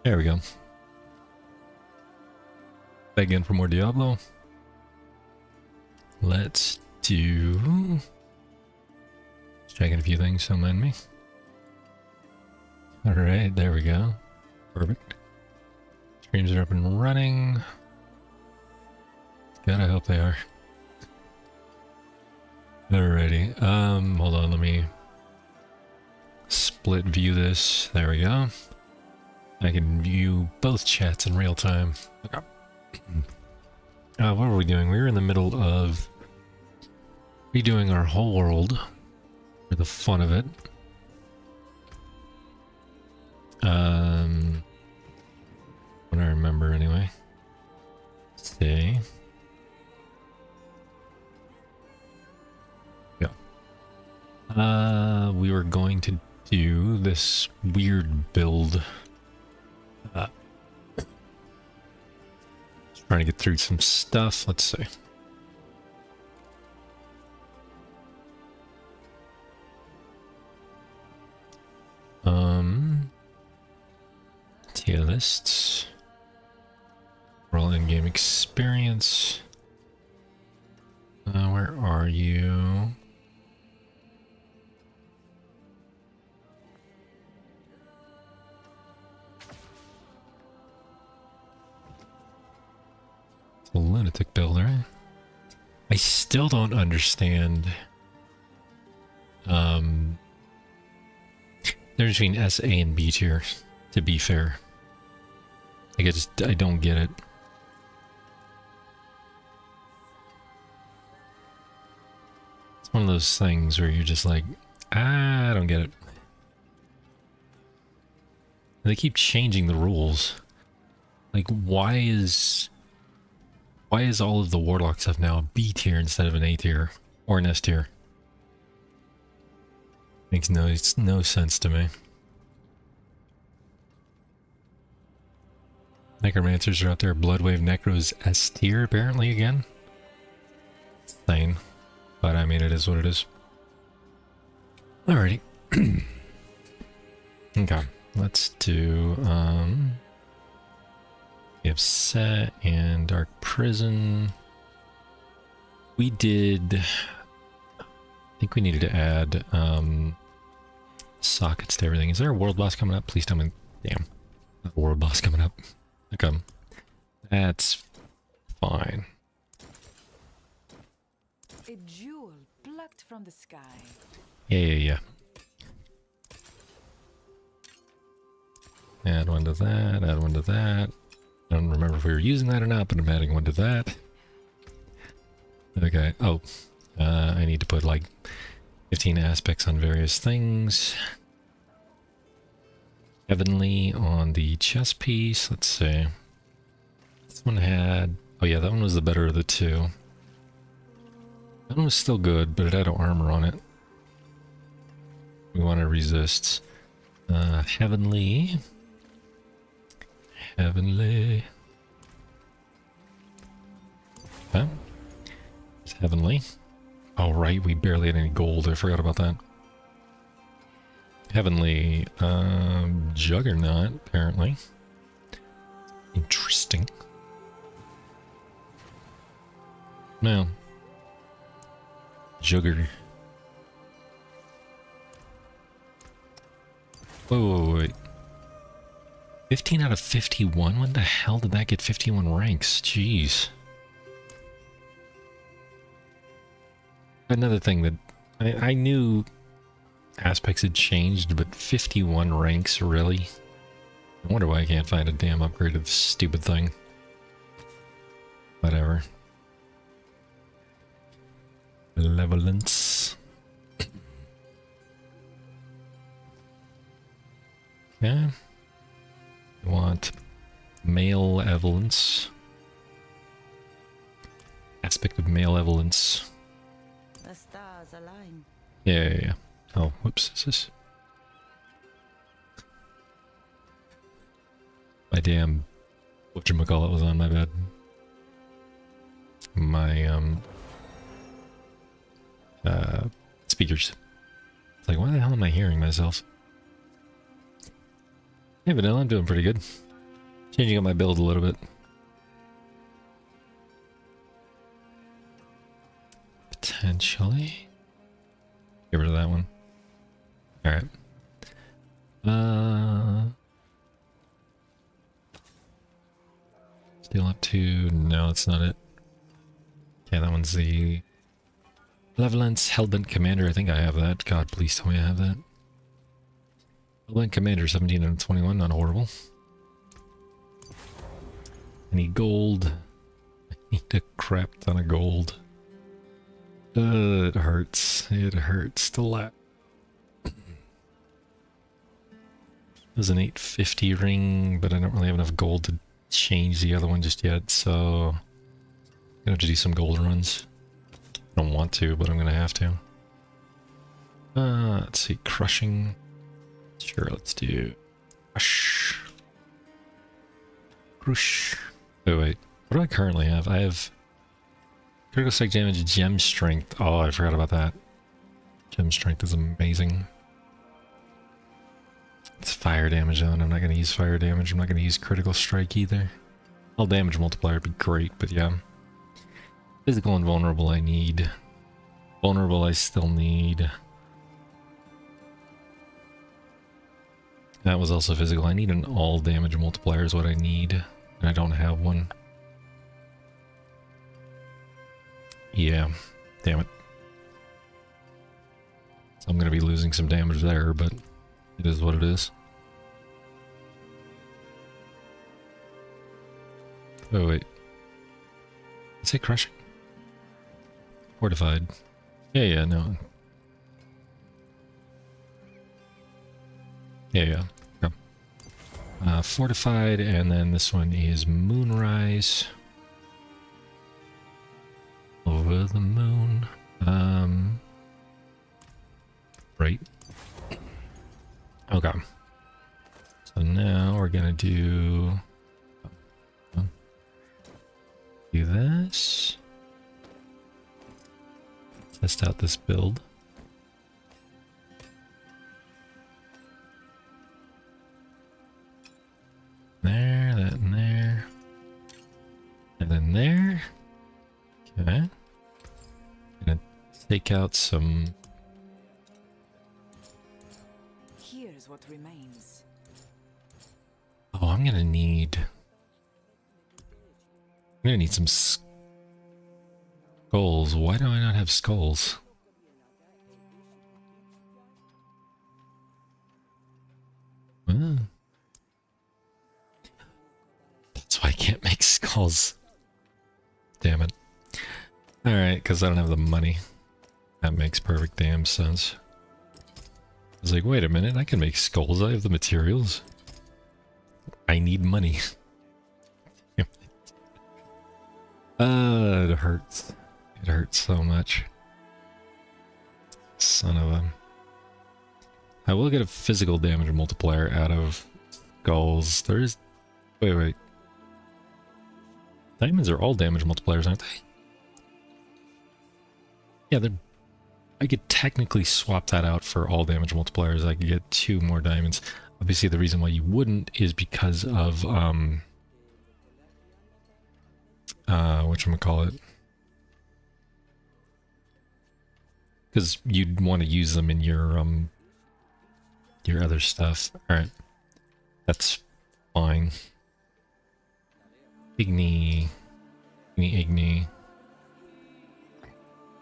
There we go. Back again for more Diablo. Let's do... Just checking a few things, don't mind me. Alright, there we go. Perfect. Streams are up and running. God, I hope they are. Alrighty, hold on, let me split view this. There we go. I can view both chats in real time. Okay. What were we doing? We were in the middle of redoing our whole world for the fun of it. What I remember anyway. Let's see. Yeah. We were going to do this weird build. Just trying to get through some stuff. Let's see. Tier lists. Overall in-game experience. Where are you? It's a lunatic build, right? I still don't understand. There's between S, A, and B tier, to be fair. Like, I don't get it. It's one of those things where you're just like, I don't get it. They keep changing the rules. Like, why is all of the Warlock stuff now a B tier instead of an A tier or an S tier? Makes no sense to me. Necromancers are out there. Bloodwave Necros S tier apparently again. Insane. But I mean, it is what it is. Alrighty. Okay. Let's do we have Set and Dark Prison. We did, I think we needed to add sockets to everything. Is there a world boss coming up? Please tell me. Damn. Not a world boss coming up. Okay. That's fine. A jewel plucked from the sky. Yeah. Add one to that, add one to that. I don't remember if we were using that or not, but I'm adding one to that. Okay. Oh, I need to put like 15 aspects on various things. Heavenly on the chest piece. Let's see. This one had... Oh yeah, that one was the better of the two. That one was still good, but it had armor on it. We want to resist. Heavenly. Heavenly. Okay. It's heavenly. Oh right, we barely had any gold. I forgot about that. Heavenly. Juggernaut, apparently. Interesting. Now. Jugger. Whoa, wait. 15 out of 51? When the hell did that get 51 ranks? Jeez. Another thing that I knew aspects had changed, but 51 ranks, really? I wonder why I can't find a damn upgrade of this stupid thing. Whatever. Malevolence. Yeah. We want male evidence. Aspect of male evidence. The stars align. Yeah. Oh, whoops. Is this? My damn whatchamacallit was on, my bad. My speakers. It's like, why the hell am I hearing myself? Hey Vanilla, I'm doing pretty good. Changing up my build a little bit. Potentially. Get rid of that one. Alright. Steal up to... No, that's not it. Okay, that one's the... Malevolence Hellbent Commander. I think I have that. God, please tell me I have that. Hellbent Commander, 17 and 21. Not horrible. I need gold. I need a crap ton of gold. It hurts. It hurts to laugh. There's an 850 ring, but I don't really have enough gold to change the other one just yet, so I'm gonna have to do some gold runs. I don't want to, but I'm gonna have to. Let's see, crushing. Sure, let's do crush. Crush. Oh wait, what do I currently have? I have critical strike damage, gem strength. Oh, I forgot about that. Gem strength is amazing. It's fire damage though, and I'm not going to use fire damage. I'm not going to use critical strike either. All damage multiplier would be great, but yeah. Physical and vulnerable I need. Vulnerable I still need. That was also physical. I need an all damage multiplier is what I need, and I don't have one. Yeah, damn it. So I'm going to be losing some damage there, but it is what it is. Oh wait. Did I say crushing? Fortified. Yeah, no. Yeah. Fortified, and then this one is Moonrise. Over the moon. Right. Okay. So now we're gonna do this. Test out this build. There, that and there. And then there. Okay. Gonna take out some. Here's what remains. Oh, I'm gonna need some skulls. Why do I not have skulls? That's why I can't make skulls. Damn it. Alright, because I don't have the money. That makes perfect damn sense. I was like, wait a minute, I can make skulls. I have the materials. I need money. It hurts. It hurts so much. Son of a... I will get a physical damage multiplier out of skulls. There is... Wait. Diamonds are all damage multipliers, aren't they? Yeah, they're... I could technically swap that out for all damage multipliers. I could get 2 more diamonds. Obviously, the reason why you wouldn't is because of, whatchamacallit. Because you'd want to use them in your other stuff. Alright. That's fine. Igni.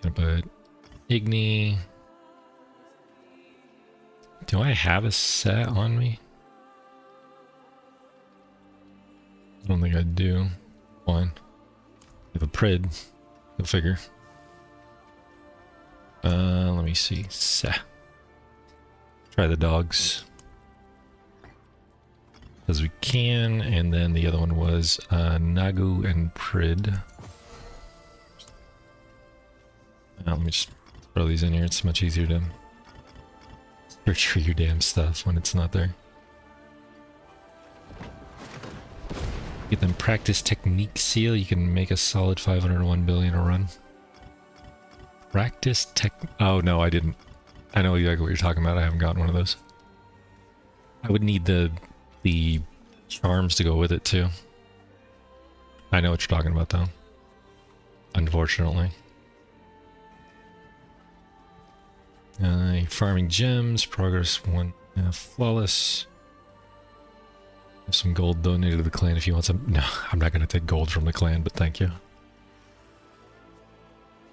Gonna put Igni. Do I have a set on me? I don't think I do. Fine. I have a Prid. Go figure. Let me see. Set. Try the dogs. As we can, and then the other one was Nagu and Prid. Let me just throw these in here. It's much easier to search for your damn stuff when it's not there. Get them practice technique seal. You can make a solid 501 billion a run. Practice tech. Oh no, I didn't. I know exactly what you're talking about. I haven't gotten one of those. I would need the charms to go with it too. I know what you're talking about though. Unfortunately. Farming gems, progress 1, flawless. Have some gold donated to the clan if you want some. No, I'm not going to take gold from the clan, but thank you.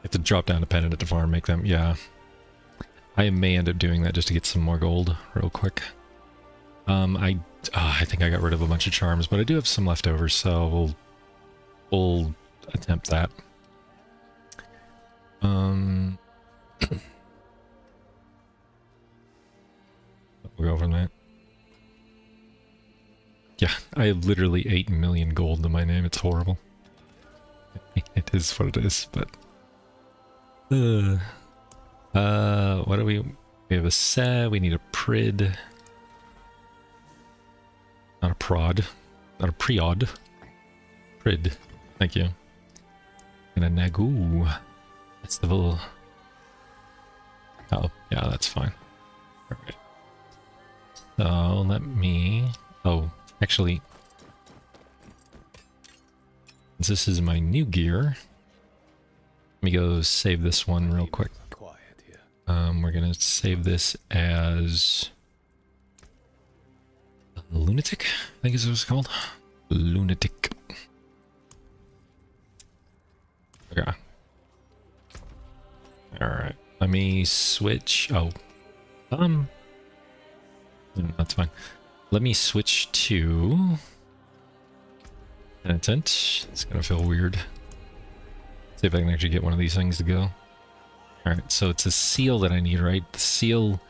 Have to drop down a pendant at the farm, make them, yeah. I may end up doing that just to get some more gold real quick. I think I got rid of a bunch of charms, but I do have some left over, so we'll attempt that. We'll go from that. Yeah, I have literally 8 million gold in my name. It's horrible. It is what it is, but... what do we have a set, we need a prid. Not a prod. Not a preod. Prid. Thank you. And a nagu. That's the little... Oh, yeah, that's fine. Alright. So, let me... Oh, actually... Since this is my new gear... Let me go save this one real quick. We're gonna save this as... Lunatic? I think is what it's called. Lunatic. Okay. Alright. Let me switch... Oh. That's fine. Let me switch to... Penitent. It's gonna feel weird. See if I can actually get one of these things to go. Alright, so it's a seal that I need, right? The seal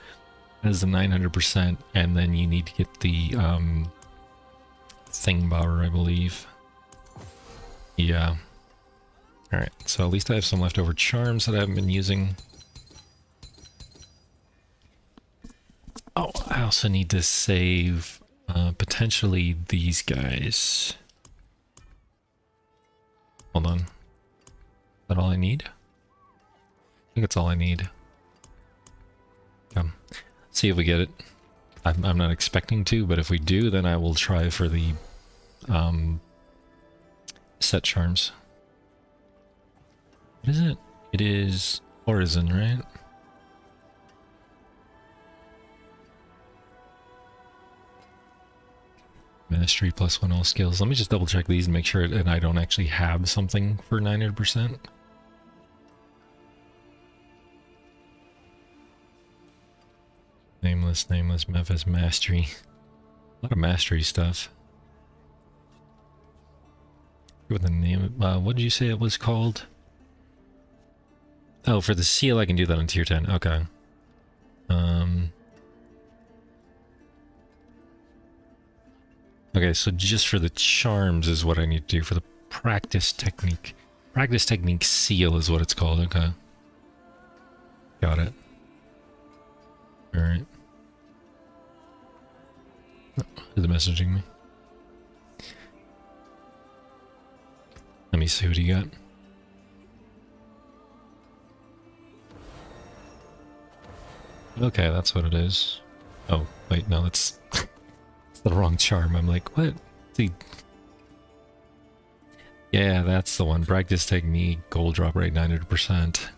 has the 900%, and then you need to get the Thingbauer, I believe. Yeah. Alright, so at least I have some leftover charms that I haven't been using. Oh, I also need to save potentially these guys. Hold on. Is that all I need? I think that's all I need. See if we get it. I'm not expecting to, but if we do, then I will try for the set charms. What is it? It is Horizon, right? Mastery +1 all skills. Let me just double check these and make sure and I don't actually have something for 900%. Nameless, Memphis, Mastery. A lot of Mastery stuff. What the name? What did you say it was called? Oh, for the seal, I can do that on tier 10. Okay. Okay, so just for the charms is what I need to do for the practice technique. Practice technique seal is what it's called. Okay. Got it. Alright. Oh, is it messaging me? Let me see what you got. Okay, that's what it is. Oh, wait, no, that's the wrong charm. I'm like, what? Yeah, that's the one. Practice technique, gold drop rate 900%.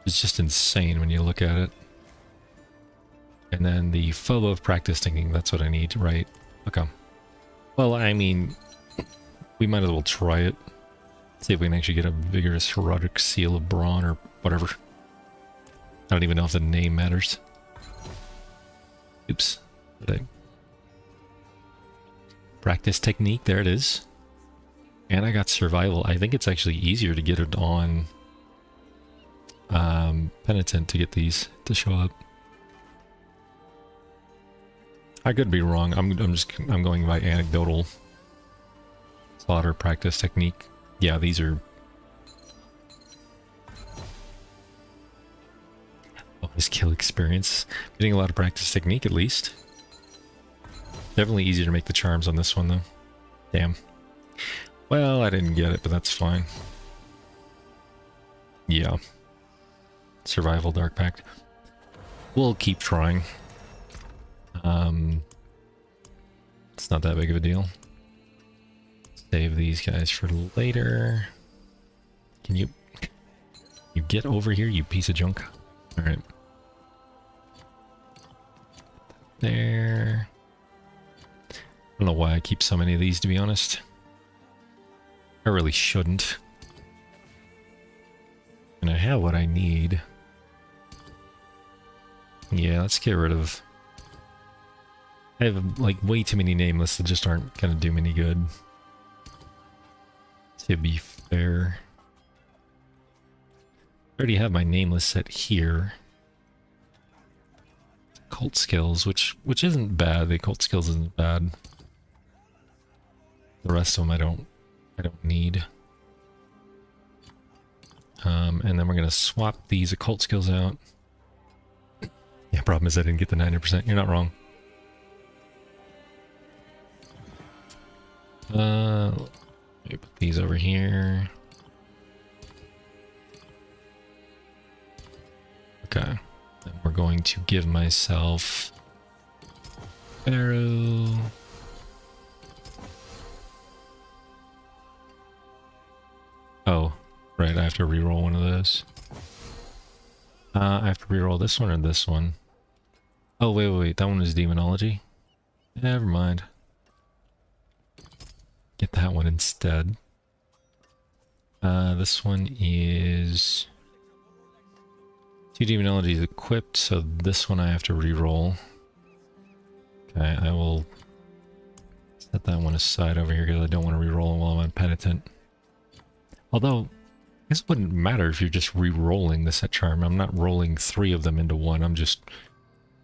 It's just insane when you look at it. And then the photo of practice technique, that's what I need, right? Okay. Well, I mean, we might as well try it. See if we can actually get a vigorous heroic seal of brawn or whatever. I don't even know if the name matters. Oops. Practice technique, there it is. And I got survival. I think it's actually easier to get it on Penitent to get these to show up. I could be wrong. I'm going by anecdotal. Slaughter practice technique. Yeah, these are bonus kill experience. Getting a lot of practice technique at least. Definitely easier to make the charms on this one though. Damn. Well, I didn't get it, but that's fine. Yeah. Survival Dark Pact. We'll keep trying. It's not that big of a deal. Save these guys for later. Can you get over here, you piece of junk? Alright. There. I don't know why I keep so many of these, to be honest. I really shouldn't. And I have what I need. Yeah, let's get rid of... I have, like, way too many nameless that just aren't gonna do me any good. To be fair. I already have my nameless set here. Cult skills, which isn't bad. The cult skills isn't bad. The rest of them I don't need. And then we're gonna swap these occult skills out. Yeah, problem is I didn't get the 90%. You're not wrong. Let me put these over here. Okay. Then we're going to give myself arrow. Oh, right, I have to reroll one of those. I have to reroll this one or this one. Oh, wait, that one is demonology. Never mind. Get that one instead. This one is... 2 demonology is equipped, so this one I have to reroll. Okay, I will set that one aside over here because I don't want to reroll while I'm penitent. Although, I guess it wouldn't matter if you're just re-rolling the set charm. I'm not rolling 3 of them into one, I'm just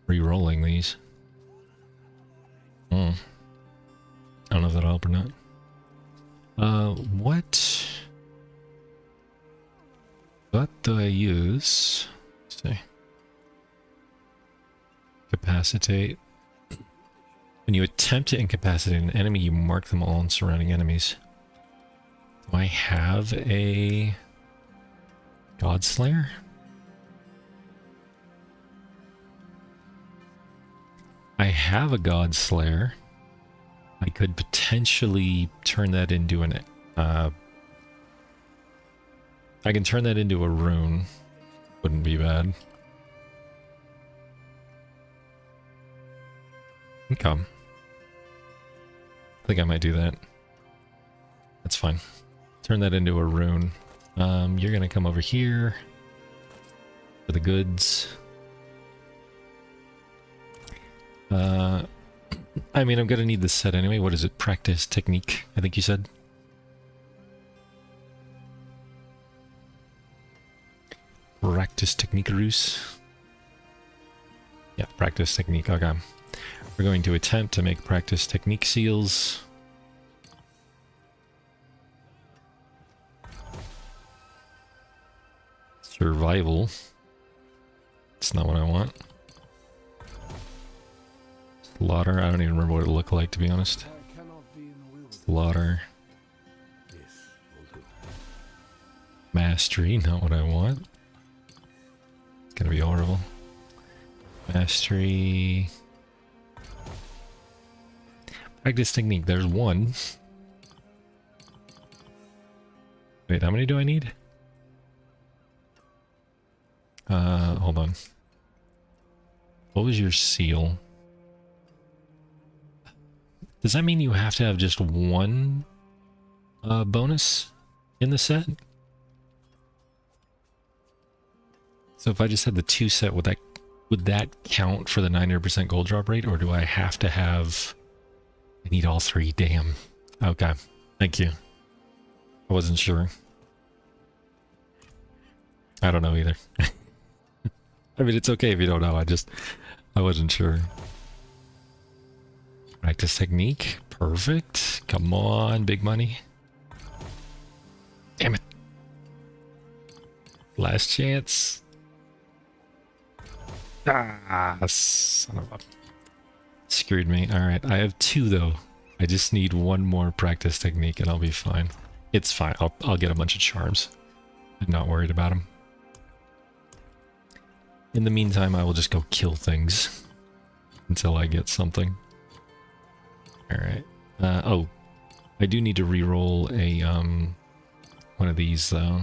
re-rolling these. I don't know if that'll help or not. What do I use? Let's see. Capacitate. When you attempt to incapacitate an enemy, you mark them all in surrounding enemies. Do I have a Godslayer? I have a Godslayer. I could potentially turn that into an... I can turn that into a rune. Wouldn't be bad. Okay. I think I might do that. That's fine. Turn that into a rune. You're gonna come over here for the goods. I mean, I'm gonna need this set anyway. What is it? Practice technique, I think you said. Practice technique ruse. Yeah, practice technique. Okay. We're going to attempt to make practice technique seals. Survival. It's not what I want. Slaughter. I don't even remember what it looked like, to be honest. Slaughter. Mastery. Not what I want. It's gonna be horrible. Mastery. Practice technique. There's one. Wait, how many do I need? Hold on. What was your seal? Does that mean you have to have just one bonus in the set? So if I just had the 2 set, would that count for the 900% gold drop rate, or do I have to have... I need all 3, damn. Okay, thank you. I wasn't sure. I don't know either. I mean, it's okay if you don't know, I wasn't sure. Practice technique, perfect. Come on, big money. Damn it. Last chance. Ah, son of a... Screwed me. Alright, I have 2 though. I just need 1 more practice technique and I'll be fine. It's fine. I'll get a bunch of charms. I'm not worried about them. In the meantime, I will just go kill things until I get something. Alright. Oh. I do need to re-roll a, one of these, though.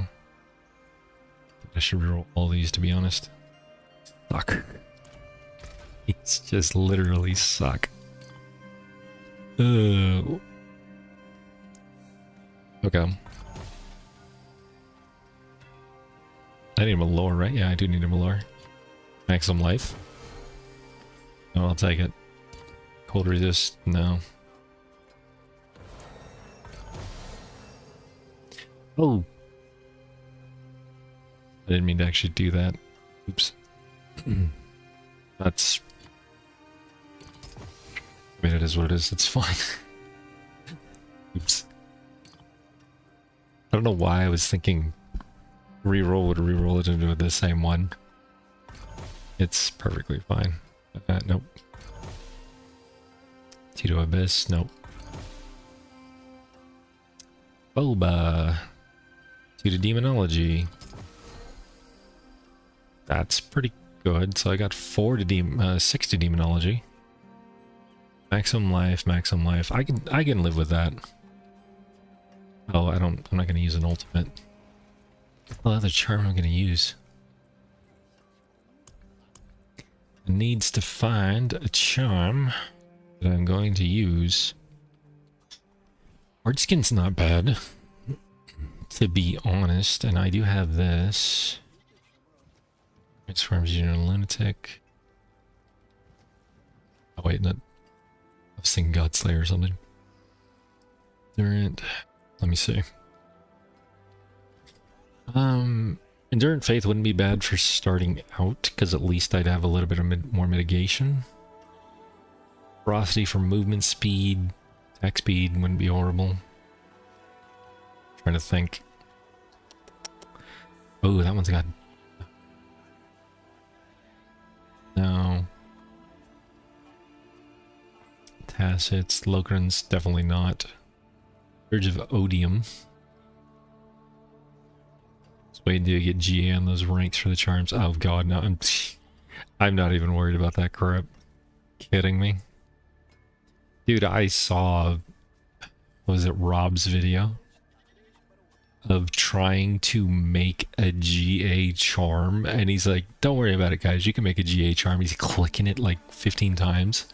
I should re-roll all these, to be honest. Suck. It's just literally suck. Okay. I need a Malore, right? Yeah, I do need a Malore. Maximum life. Oh, I'll take it. Cold resist, no. Oh! I didn't mean to actually do that. Oops. That's... I mean, it is what it is. It's fine. Oops. I don't know why I was thinking reroll would reroll it into the same one. It's perfectly fine. Nope. Tito Abyss, nope. Boba. Tito Demonology. That's pretty good. So I got 6 to Demonology. Maximum life, maximum life. I can live with that. Oh, I'm not gonna use an ultimate. What other charm I'm gonna use? It needs to find a charm that I'm going to use. Hard skin's not bad, to be honest, and I do have this. Transforms you into a lunatic. Oh wait, not. I was thinking Godslayer or something. Endurant. Let me see. Endurant Faith wouldn't be bad for starting out, because at least I'd have a little bit of more mitigation. Ferocity for movement speed, attack speed wouldn't be horrible. Trying to think. Oh, that one's got... No. Tacits, Locrin's definitely not. Urge of Odium. Let's wait until you get GA on those ranks for the charms. Oh god, no, I'm not even worried about that crap. Kidding me? Dude, I saw, what was it, Rob's video of trying to make a GA charm, and he's like, don't worry about it guys, you can make a GA charm. He's clicking it like 15 times.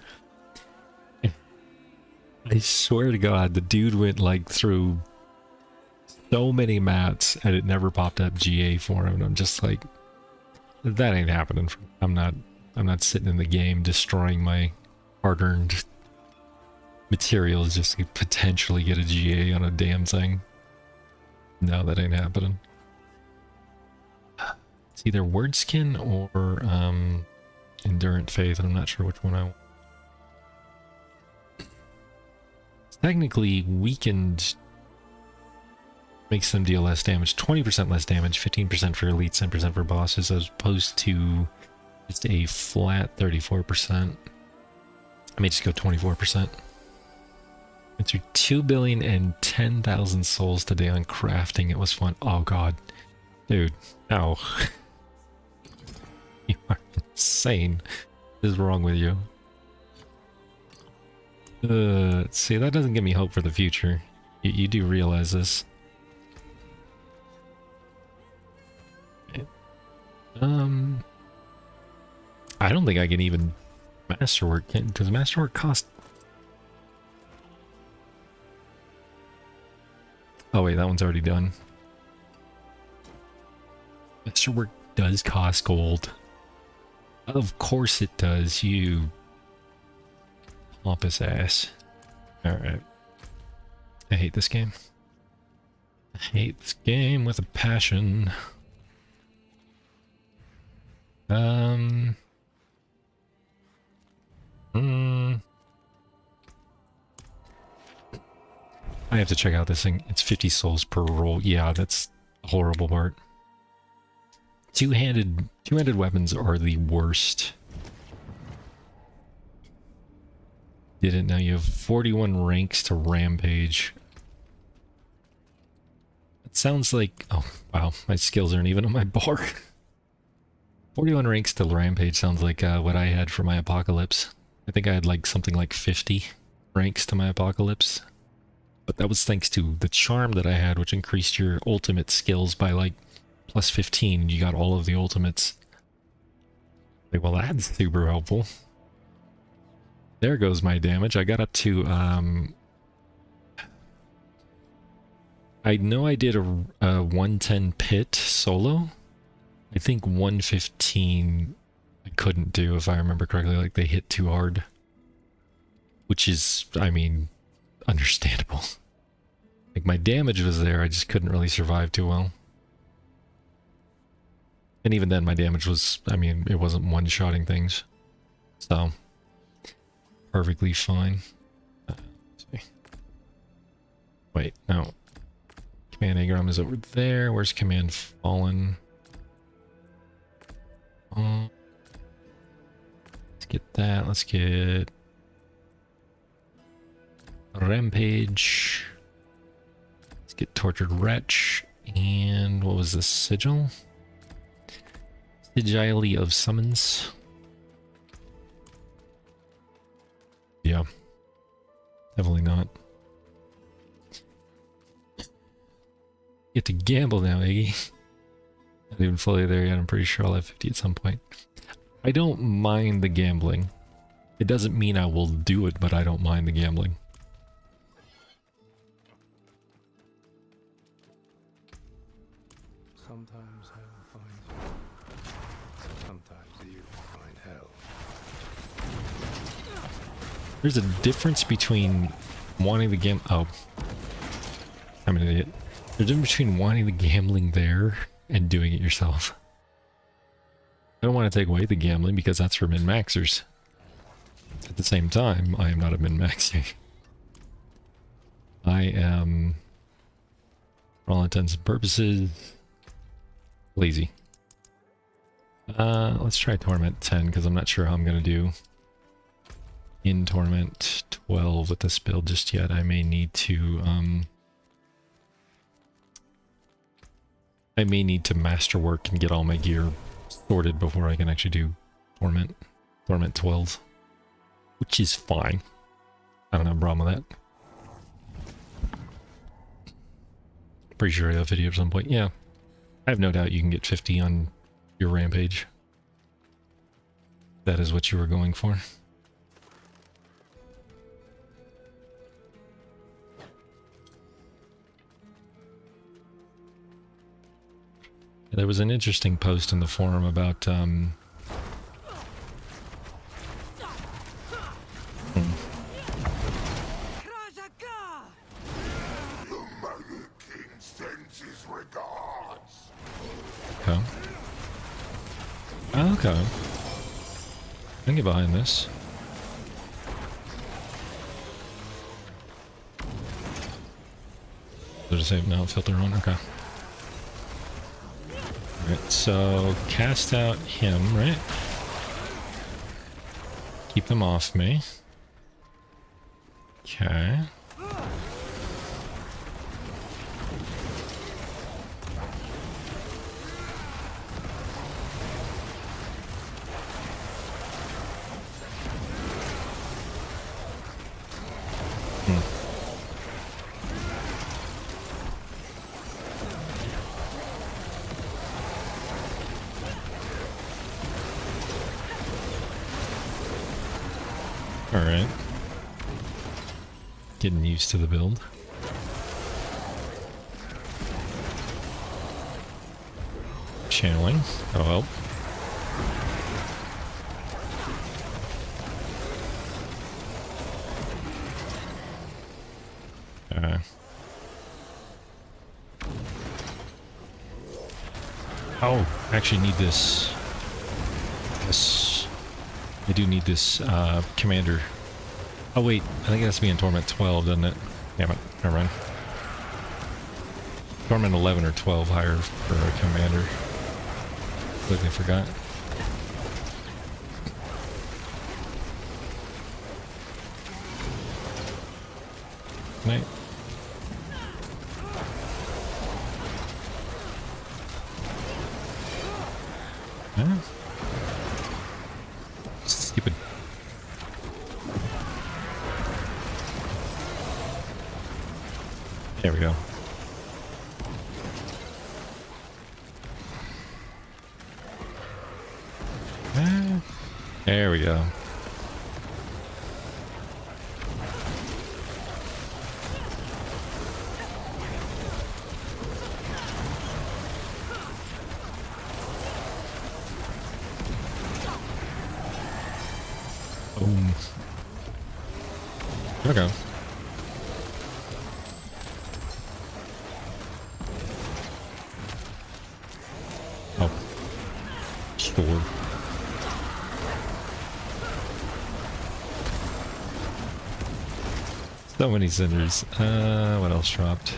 I swear to god, the dude went like through so many mats and it never popped up GA for him, and I'm just like, that ain't happening. I'm not sitting in the game destroying my hard-earned materials just to potentially get a GA on a damn thing. No, that ain't happening. It's either Word Skin or Endurant Faith, and I'm not sure which one I want. It's technically weakened, makes them deal less damage, 20% less damage, 15% for elites, 10% for bosses, as opposed to just a flat 34%. I may just go 24%. Went through 2,010,000 souls today on crafting. It was fun. Oh god. Dude, no. You are insane. What is wrong with you? See, that doesn't give me hope for the future. You do realize this. I don't think I can even masterwork. Does masterwork cost? Oh wait, that one's already done. Masterwork does cost gold. Of course it does, you pompous ass. Alright. I hate this game. I hate this game with a passion. I have to check out this thing. It's 50 souls per roll. Yeah, that's the horrible part. Two-handed weapons are the worst. Didn't know you have 41 ranks to rampage. It sounds like, oh wow, my skills aren't even on my bar. 41 ranks to rampage sounds like what I had for my apocalypse. I think I had like something like 50. ranks to my apocalypse. But that was thanks to the charm that I had, which increased your ultimate skills by like plus 15. You got all of the ultimates. Like, well, that's super helpful. There goes my damage. I got up to, I know I did a 110 pit solo. I think 115 I couldn't do, if I remember correctly. Like, they hit too hard. Which is, I mean, understandable. Like, my damage was there, I just couldn't really survive too well. And even then, my damage was, I mean, it wasn't one-shotting things. So, perfectly fine. Let's see. Wait, no. Command Agrom is over there. Where's Command Fallen? Let's get that. Let's get Rampage. Let's get Tortured Wretch. And what was this? Sigil? Sigilly of Summons. Yeah. Definitely not. Get to gamble now, Iggy. Not even fully there yet. I'm pretty sure I'll have 50 at some point. I don't mind the gambling. It doesn't mean I will do it, but I don't mind the gambling. Sometimes hell finds you. Sometimes you find hell. There's a difference between wanting the game. Oh, I'm an idiot. There's a difference between wanting the gambling there and doing it yourself. I don't want to take away the gambling because that's for min-maxers. At the same time, I am not a min-maxer. I am, for all intents and purposes, lazy. Let's try Torment 10 because I'm not sure how I'm going to do in Torment 12 with this build just yet. I may need to, masterwork and get all my gear sorted before I can actually do Torment 12, which is fine. I don't have a problem with that. Pretty sure I have a video at some point. Yeah, I have no doubt you can get 50 on your Rampage. That is what you were going for. There was an interesting post in the forum about The Mighty King sends his regards. okay. Okay. I can get behind this. There's a save now, filter on, okay. Alright, so cast out him, right? Keep them off me. Okay. Alright. Getting used to the build. Channeling. Oh well. Oh, I actually need this. I do need this commander. Oh wait, I think it has to be in Torment 12, doesn't it? Damn it, never mind. Torment 11 or 12 higher for a commander. Completely forgot. Night. Huh? Stupid. There we go. There we go. Boom. Okay. Oh. Sure. So many cinders. What else dropped?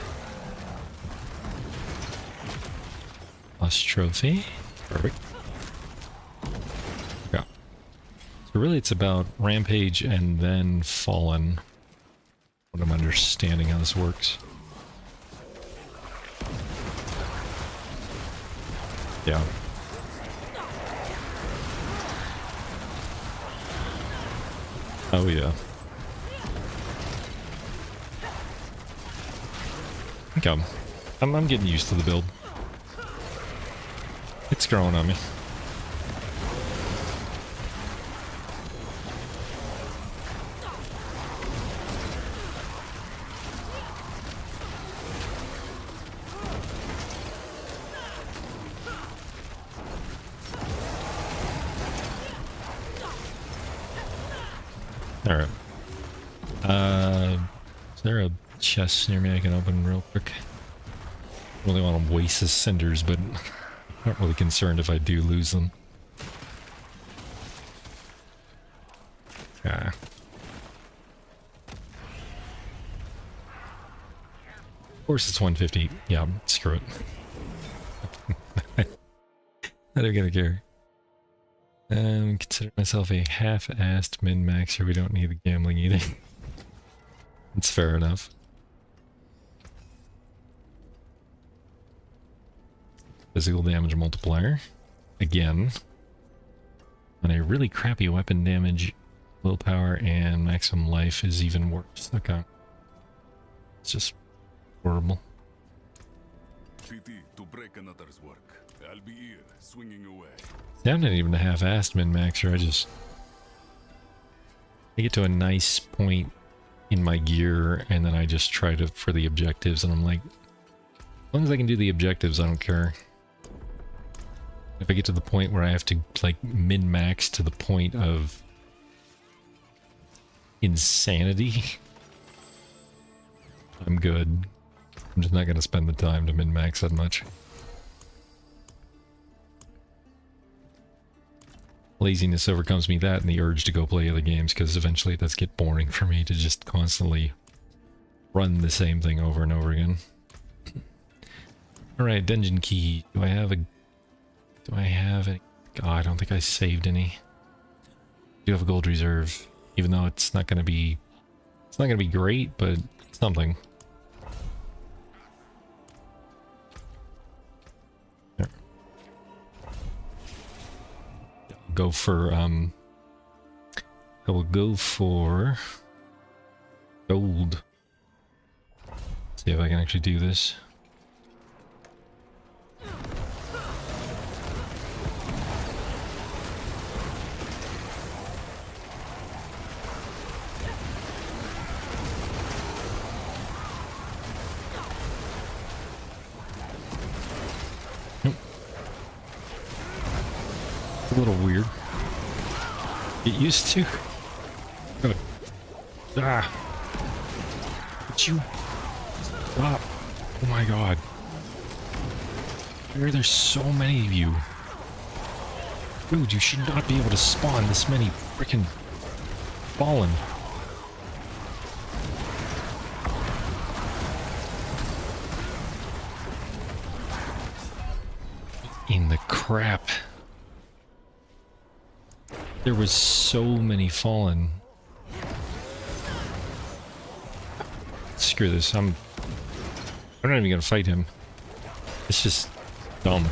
Lost trophy. Perfect. Yeah. So really it's about Rampage and then Fallen. What I'm understanding how this works. Yeah. Oh yeah. Okay. I'm getting used to the build. It's growing on me. Alright. Is there a chest near me I can open real quick? I really want to waste the cinders, but I'm not really concerned if I do lose them. Ah. Of course it's 150. Yeah, screw it. I don't gonna care. Consider myself a half-assed min-maxer. We don't need the gambling either. It's fair enough. Physical damage multiplier. Again. On a really crappy weapon damage, willpower and maximum life is even worse. Okay. It's just horrible. PT to break another's work. I'll be here, swinging away. See, I'm not even a half-assed min-maxer. I get to a nice point in my gear, and then I just try to for the objectives, and I'm like, as long as I can do the objectives, I don't care. If I get to the point where I have to like min-max to the point of insanity, I'm good. I'm just not going to spend the time to min-max that much. Laziness overcomes me, that and the urge to go play other games, because eventually it does get boring for me to just constantly run the same thing over and over again. Alright, dungeon key. Do I have any? Oh, I don't think I saved any. I do have a gold reserve, even though it's not gonna be great, but it's something. There. Go for I will go for gold. See if I can actually do this. Nope. It's a little weird. Get used to. Good. Ah. But you stop. Oh my god. Why are there so many of you? Dude, you should not be able to spawn this many freaking fallen. In the crap. There was so many fallen. Screw this. I'm not even gonna fight him. It's just dumb.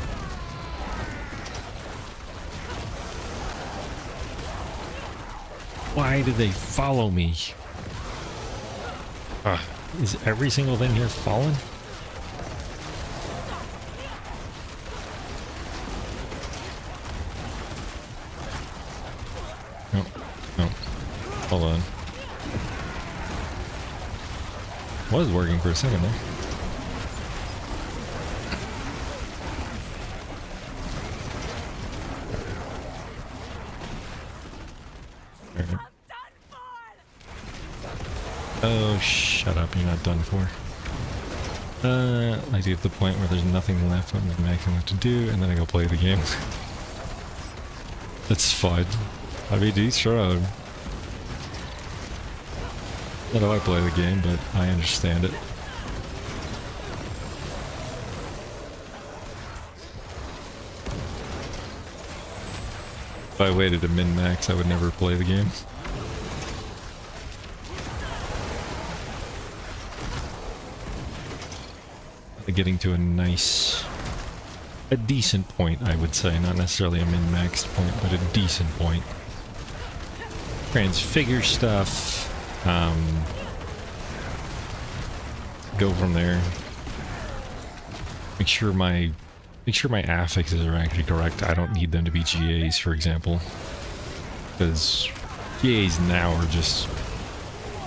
Why did they follow me? Ah. Is every single thing here fallen? No, no. Hold on. Was working for a second there. Alright. Oh, shut up. You're not done for. I get to the point where there's nothing left. I'm maxing what to do, and then I go play the game. That's fine. I mean, he's wrong. Not how I play the game, but I understand it. If I waited to min-max, I would never play the game. Getting to a decent point, I would say. Not necessarily a min-maxed point, but a decent point. Transfigure stuff. Go from there. Make sure my affixes are actually correct. I don't need them to be GAs, for example. Because GAs now are just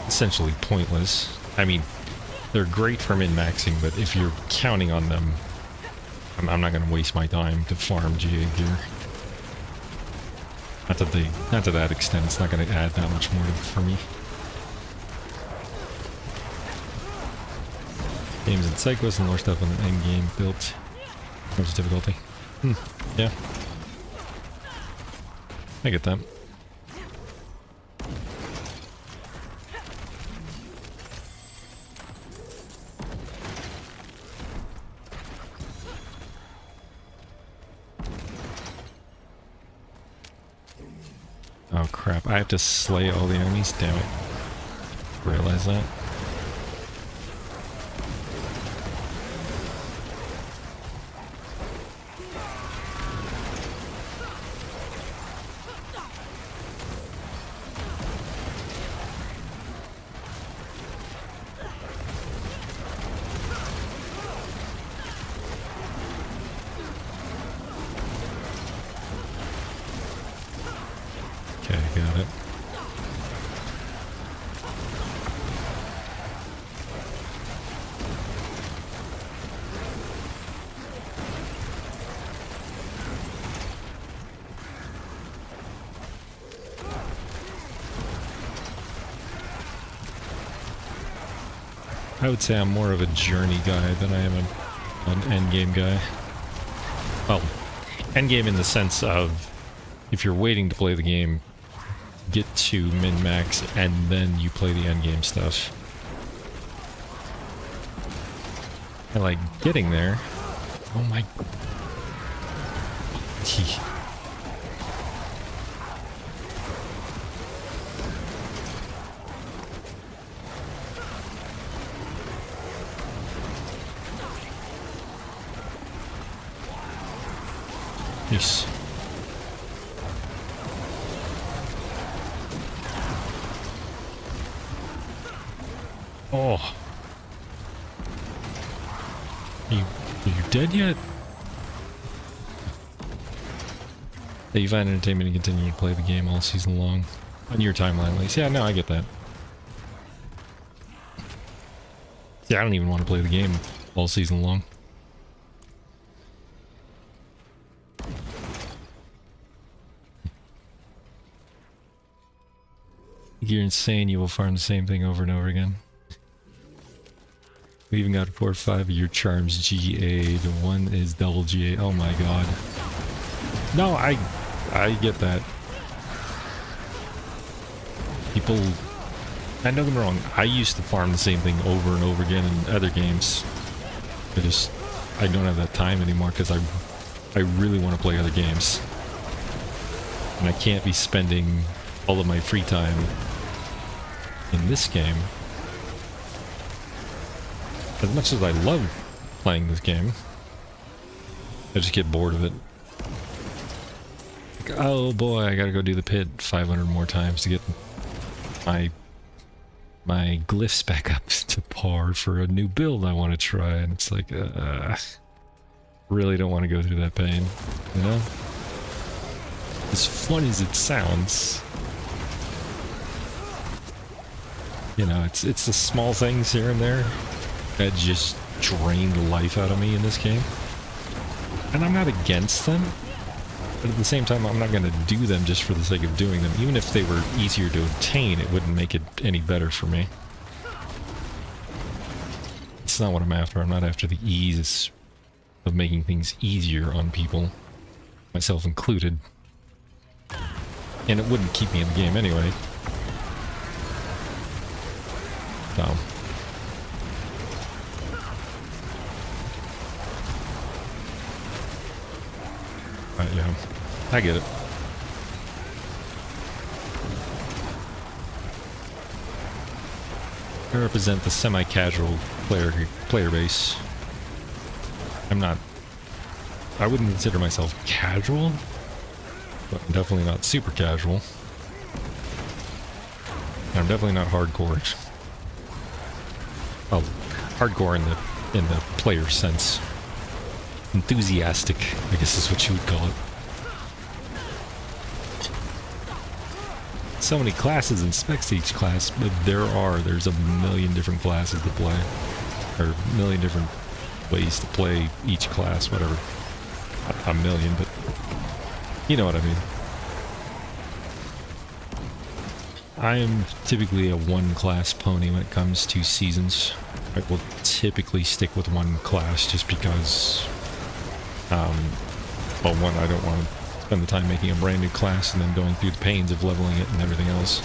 essentially pointless. I mean, they're great for min-maxing, but if you're counting on them, I'm not going to waste my time to farm GA gear. Not to that extent, it's not going to add that much more for me. Games in Psychos and more stuff on the endgame built. What's the difficulty? Yeah. I get that. Oh crap, I have to slay all the enemies? Damn it. Realize that. Okay, got it. I would say I'm more of a journey guy than I am an endgame guy. Well, endgame in the sense of if you're waiting to play the game, get to min-max, and then you play the endgame stuff. I like getting there. Oh my... Yes. Oh. Are you dead yet? That you find entertainment and continue to play the game all season long. On your timeline, at least. Yeah, no, I get that. Yeah, I don't even want to play the game all season long. You're insane, you will farm the same thing over and over again. We even got 4 or 5 of your charms GA. The one is double GA. Oh my god. No, I get that. People... I don't get me wrong, I used to farm the same thing over and over again in other games. I don't have that time anymore because I really want to play other games. And I can't be spending all of my free time in this game. As much as I love playing this game, I just get bored of it. Like, oh boy, I gotta go do the pit 500 more times to get my my glyphs back up to par for a new build I want to try, and it's like, really don't want to go through that pain, you know? As fun as it sounds, you know, it's the small things here and there that just drain the life out of me in this game. And I'm not against them, but at the same time, I'm not going to do them just for the sake of doing them. Even if they were easier to obtain, it wouldn't make it any better for me. It's not what I'm after. I'm not after the ease of making things easier on people, myself included. And it wouldn't keep me in the game anyway. So. Yeah, I get it. I represent the semi-casual player base. I wouldn't consider myself casual, but I'm definitely not super casual. And I'm definitely not hardcore. Well, hardcore in the player sense. Enthusiastic, I guess is what you would call it. So many classes and specs to each class, but there's a million different classes to play. Or a million different ways to play each class, whatever. Not a million, but you know what I mean. I am typically a one-class pony when it comes to seasons. I will typically stick with one class just because well, one, I don't want to spend the time making a brand new class and then going through the pains of leveling it and everything else.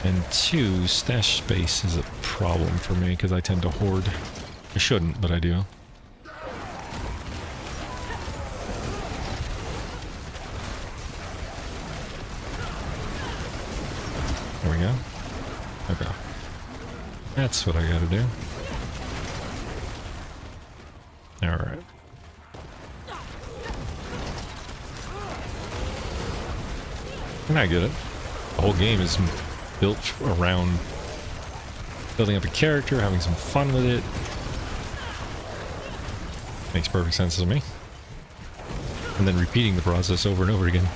And two, stash space is a problem for me because I tend to hoard. I shouldn't, but I do. There we go. Okay. That's what I gotta do. Alright. And I get it. The whole game is built around building up a character, having some fun with it. Makes perfect sense to me. And then repeating the process over and over again.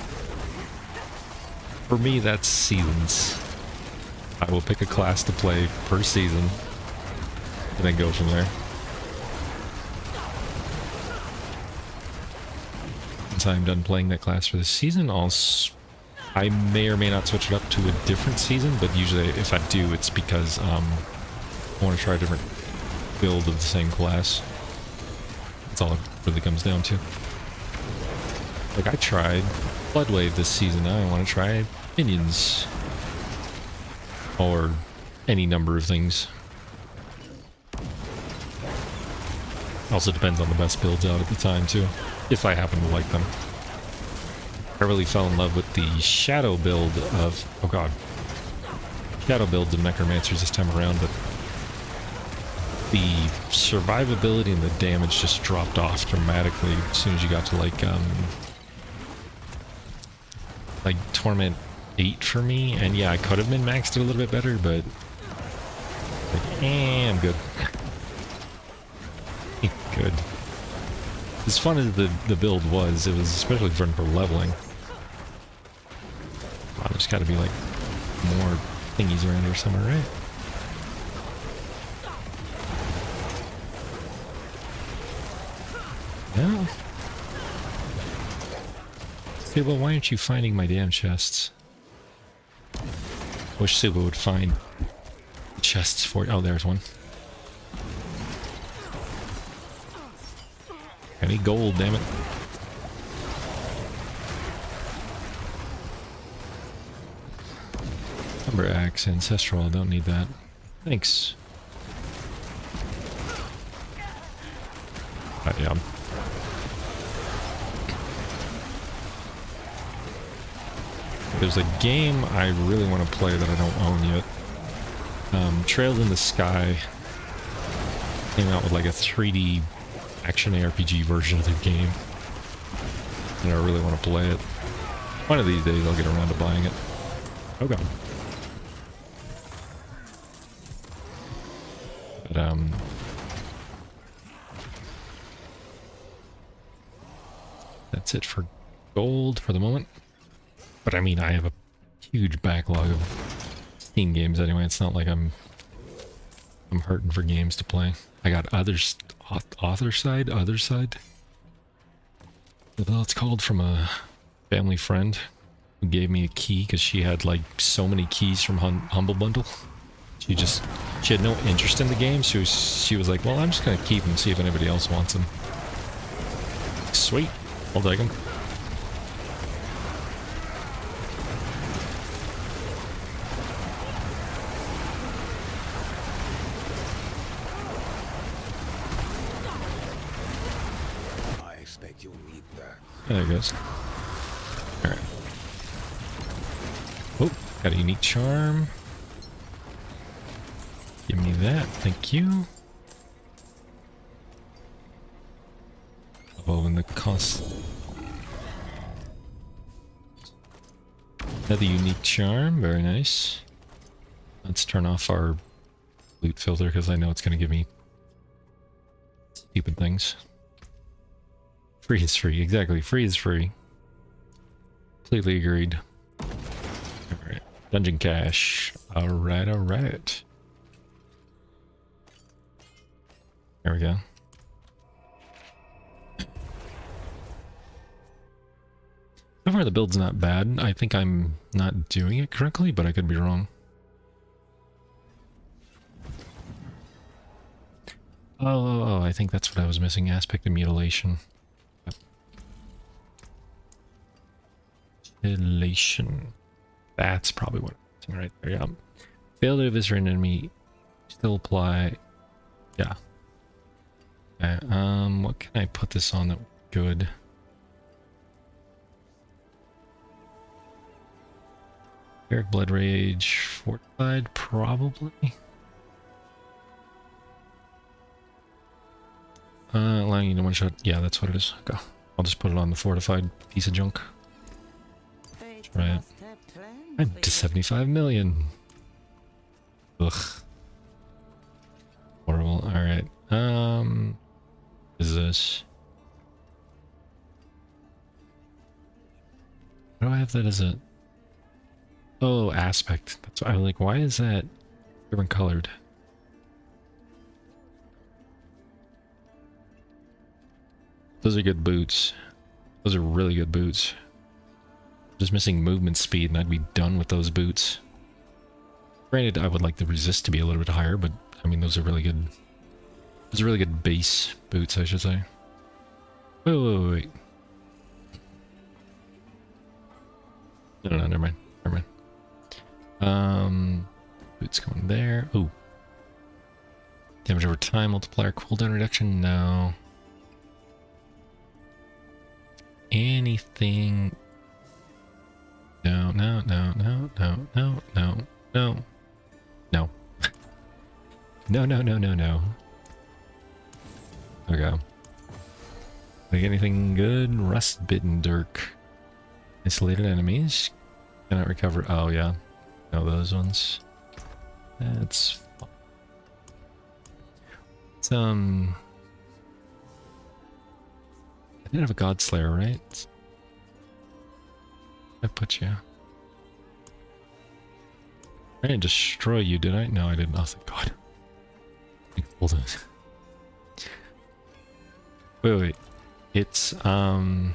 For me, that's seasons. I will pick a class to play per season, and then go from there. Once I'm done playing that class for the season, I may or may not switch it up to a different season, but usually if I do, it's because I want to try a different build of the same class. That's all it really comes down to. Like, I tried Floodwave this season, now I want to try Minions. Or any number of things. Also depends on the best builds out at the time too, if I happen to like them. I really fell in love with the shadow build of, oh god, shadow builds of Necromancers this time around, but the survivability and the damage just dropped off dramatically as soon as you got to like Torment 8 for me, and yeah, I could have been maxed it a little bit better, but like, I'm good. Good. As fun as the build was, it was especially fun for leveling. Wow, there's got to be like more thingies around here somewhere, right? No. Okay, well, why aren't you finding my damn chests? Wish Suba would find chests for... Oh, there's one. I need gold, damn it. Umber Axe, Ancestral, don't need that. Thanks. Yeah. There's a game I really want to play that I don't own yet. Trails in the Sky came out with like a 3D action ARPG version of the game, and I really want to play it. One of these days I'll get around to buying it. Oh god. But that's it for gold for the moment. But I mean, I have a huge backlog of Steam games anyway. It's not like I'm hurting for games to play. I got other side. What it's called, from a family friend who gave me a key because she had like so many keys from Humble Bundle. She had no interest in the game. She was like, well, I'm just gonna keep them, see if anybody else wants them. Sweet, I'll take them. I expect you'll need that. There it goes. Alright. Oh, got a unique charm. Give me that, thank you. Oh, and the cost. Another unique charm, very nice. Let's turn off our loot filter because I know it's going to give me stupid things. Free is free, exactly. Free is free. Completely agreed. Alright, dungeon cache. Alright, alright. There we go. So far the build's not bad. I think I'm not doing it correctly, but I could be wrong. Oh, I think that's what I was missing. Aspect of mutilation. Mutilation. That's probably what I'm missing right there, yeah. Fail to eviscerate an enemy. Still apply. Yeah. Okay, what can I put this on that would be good? Eric Blood Rage Fortified, probably. Allowing you to one-shot. Yeah, that's what it is. Okay. I'll just put it on the fortified piece of junk. Right. I'm to 75 million. Ugh. Horrible. Alright. Is this? Why do I have that as a... Oh, aspect. That's why I'm like, why is that different colored? Those are good boots. Those are really good boots. Just missing movement speed and I'd be done with those boots. Granted, I would like the resist to be a little bit higher, but I mean, those are really good. Those are really good base boots, I should say. Wait. No, never mind. Boots going there. Ooh. Damage over time, multiplier, cooldown reduction, no. Anything. No. No. Okay. Like anything good? Rust bitten dirk. Isolated enemies. Cannot recover. Oh yeah. No, those ones. That's fun. It's I did have a Godslayer, right? I put you. I didn't destroy you, did I? No, I didn't. Oh, thank God. Hold on. Wait. It's crafty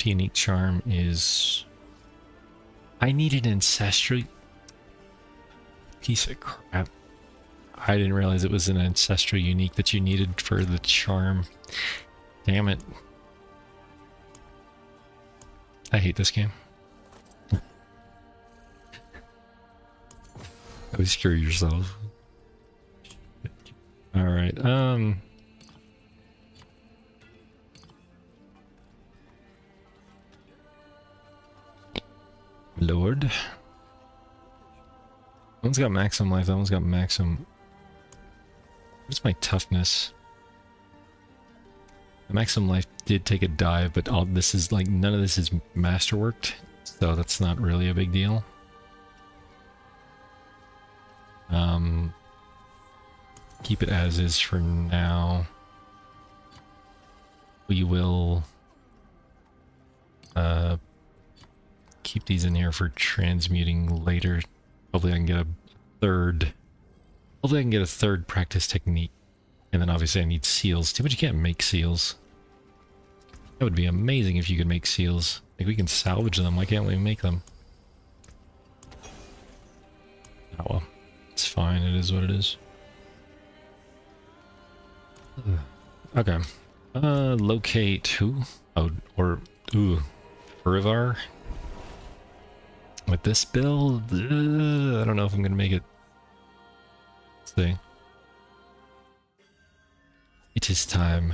unique charm is. I needed ancestral. Piece of crap. I didn't realize it was an ancestral unique that you needed for the charm. Damn it. I hate this game. Always screw yourself. Alright, Lord. One's got maximum life, that one's got maximum. What's my toughness? The maximum life did take a dive, but all this is like, none of this is masterworked, so that's not really a big deal. Keep it as is for now. We will keep these in here for transmuting later. Hopefully I can get a third. Hopefully I can get a third practice technique. And then obviously I need seals too, but you can't make seals. That would be amazing if you could make seals. Like, we can salvage them. Why can't we make them? Oh well. It's fine. It is what it is. Okay. Locate who? Oh, or ooh, Rivar. With this build, I don't know if I'm gonna make it. Let's see. It is time.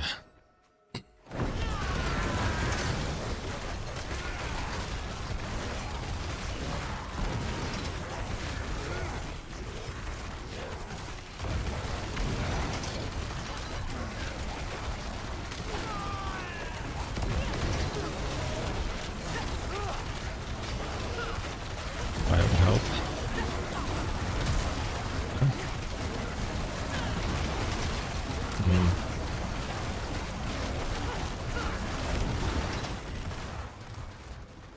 That would help.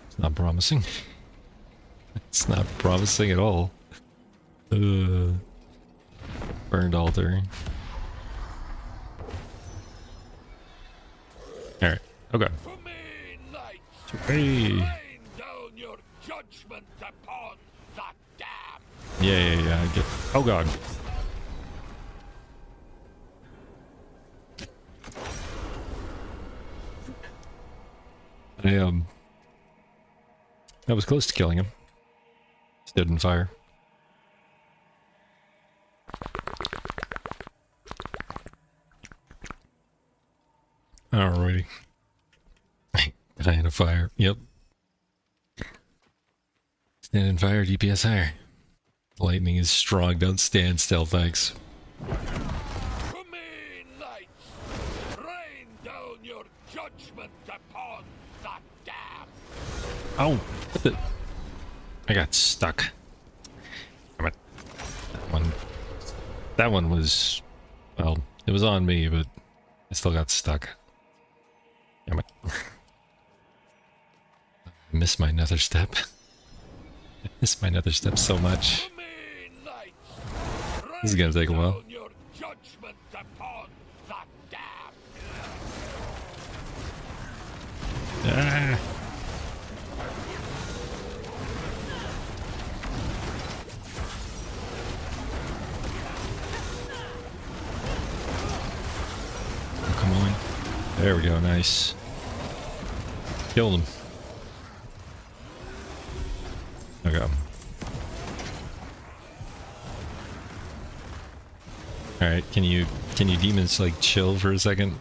It's not promising. It's not promising at all. Burned altar. Alright, okay. Hey. Yeah, I get. Oh god. I was close to killing him. Stood in fire. Alrighty. Die in a fire. Yep. Stand in fire, DPS higher. Lightning is strong, don't stand still, thanks. To me, knights! Rain down your judgment upon the damned! Oh, what the? I got stuck. Damn it. That one was, well, it was on me, but I still got stuck. Damn it. Miss my nether step. I miss my nether step so much. This is gonna take a while. Ah. Oh, come on. There we go, nice. Killed him. Okay. Alright, can you demons like chill for a second?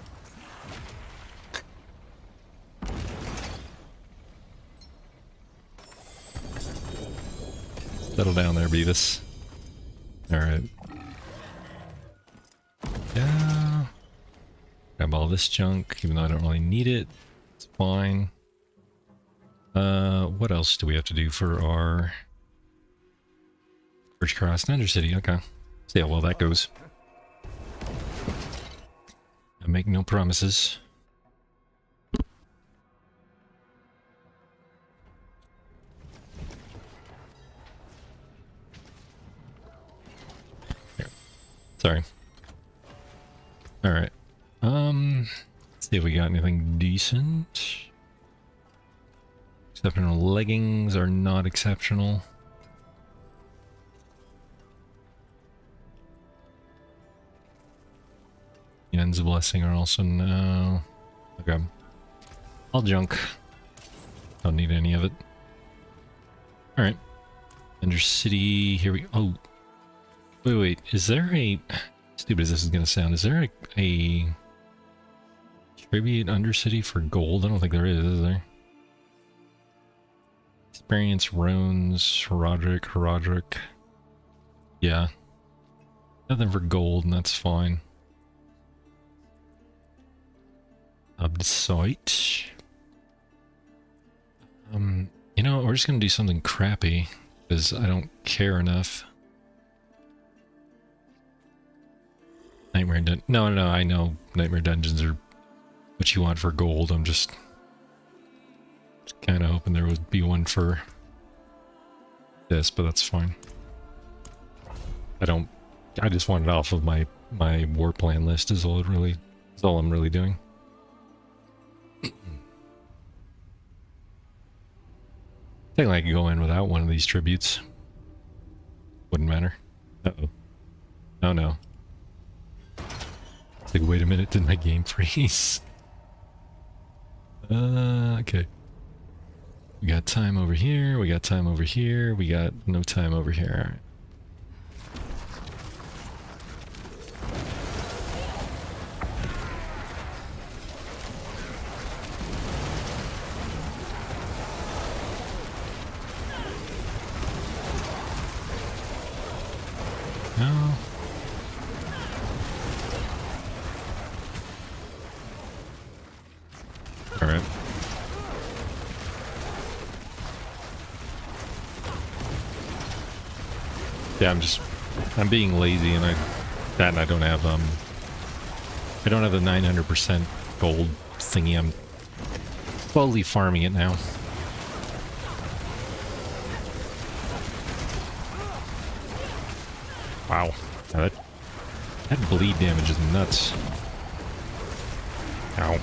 Settle down there, Beavis. Alright. Yeah. Grab all this junk, even though I don't really need it. It's fine. What else do we have to do for our Bridge Cross Nether City? Okay. See how well that goes. I make no promises. Here. Sorry. Alright. Let's see if we got anything decent. Exceptional leggings are not exceptional. Yen's blessing are also no. Okay. All junk. Don't need any of it. Alright. Ender City, here we go. Oh. Wait. Is there a... Stupid as this is gonna sound, is there a tribute Undercity for gold? I don't think there is there? Experience Roans, Roderick. Yeah. Nothing for gold, and that's fine. Absite. You know, we're just gonna do something crappy because I don't care enough. Nightmare Dungeon. No, no, I know Nightmare Dungeons are what you want for gold. I'm just kind of hoping there would be one for this, but that's fine. I just want it off of my war plan list is all I'm really doing. I think I could go in without one of these tributes. Wouldn't matter. Uh-oh. Oh no. It's like, wait a minute, did my game freeze? Okay. We got time over here, we got time over here, we got no time over here. Alright. No. All right. Yeah, I'm being lazy, and I don't have I don't have the 900% gold thingy. I'm slowly farming it now. Wow, that bleed damage is nuts. Ow.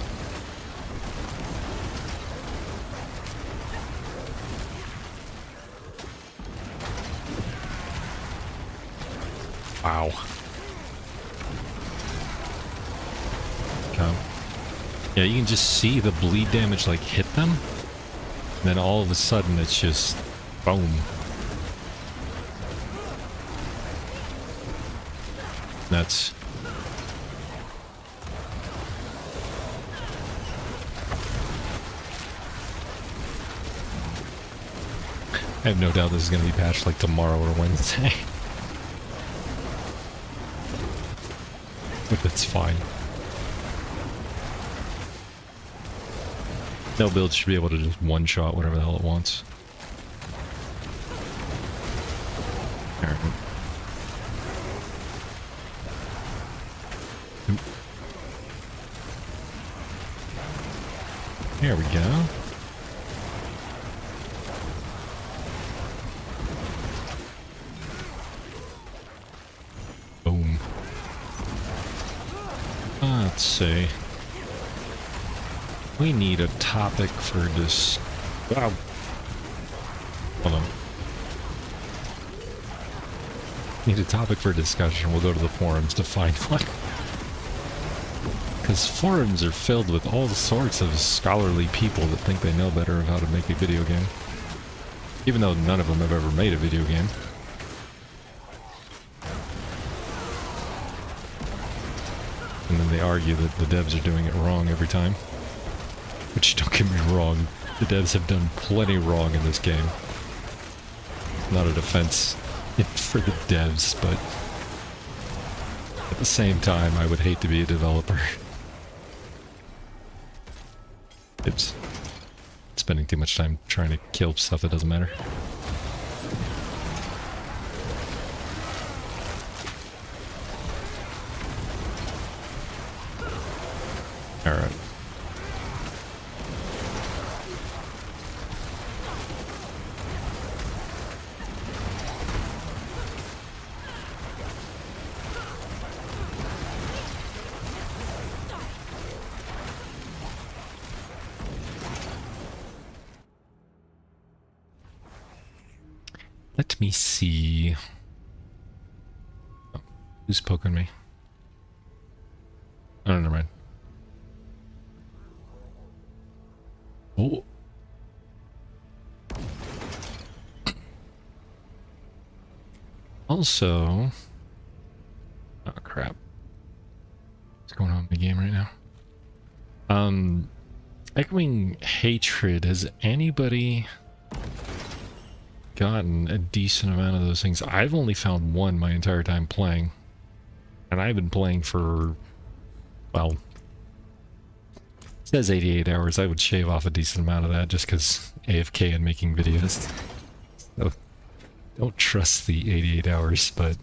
Wow. Come. Yeah, you can just see the bleed damage like hit them, and then all of a sudden it's just boom. Nuts. I have no doubt this is going to be patched like tomorrow or Wednesday. But that's fine. No build should be able to just one-shot whatever the hell it wants. Alright. There we go. Boom. Let's see. We need a topic for this. Wow. Hold on. Need a topic for discussion. We'll go to the forums to find one. Because forums are filled with all sorts of scholarly people that think they know better of how to make a video game. Even though none of them have ever made a video game. And then they argue that the devs are doing it wrong every time. Which, don't get me wrong, the devs have done plenty wrong in this game. Not a defense for the devs, but at the same time, I would hate to be a developer. It's spending too much time trying to kill stuff that doesn't matter. Alright. Let me see. Oh, who's poking me? Oh, never mind. Oh. Also, oh crap. What's going on in the game right now? Echoing Hatred, has anybody gotten a decent amount of those things? I've only found one my entire time playing. And I've been playing for, well, says 88 hours. I would shave off a decent amount of that just because AFK and making videos. So don't trust the 88 hours, but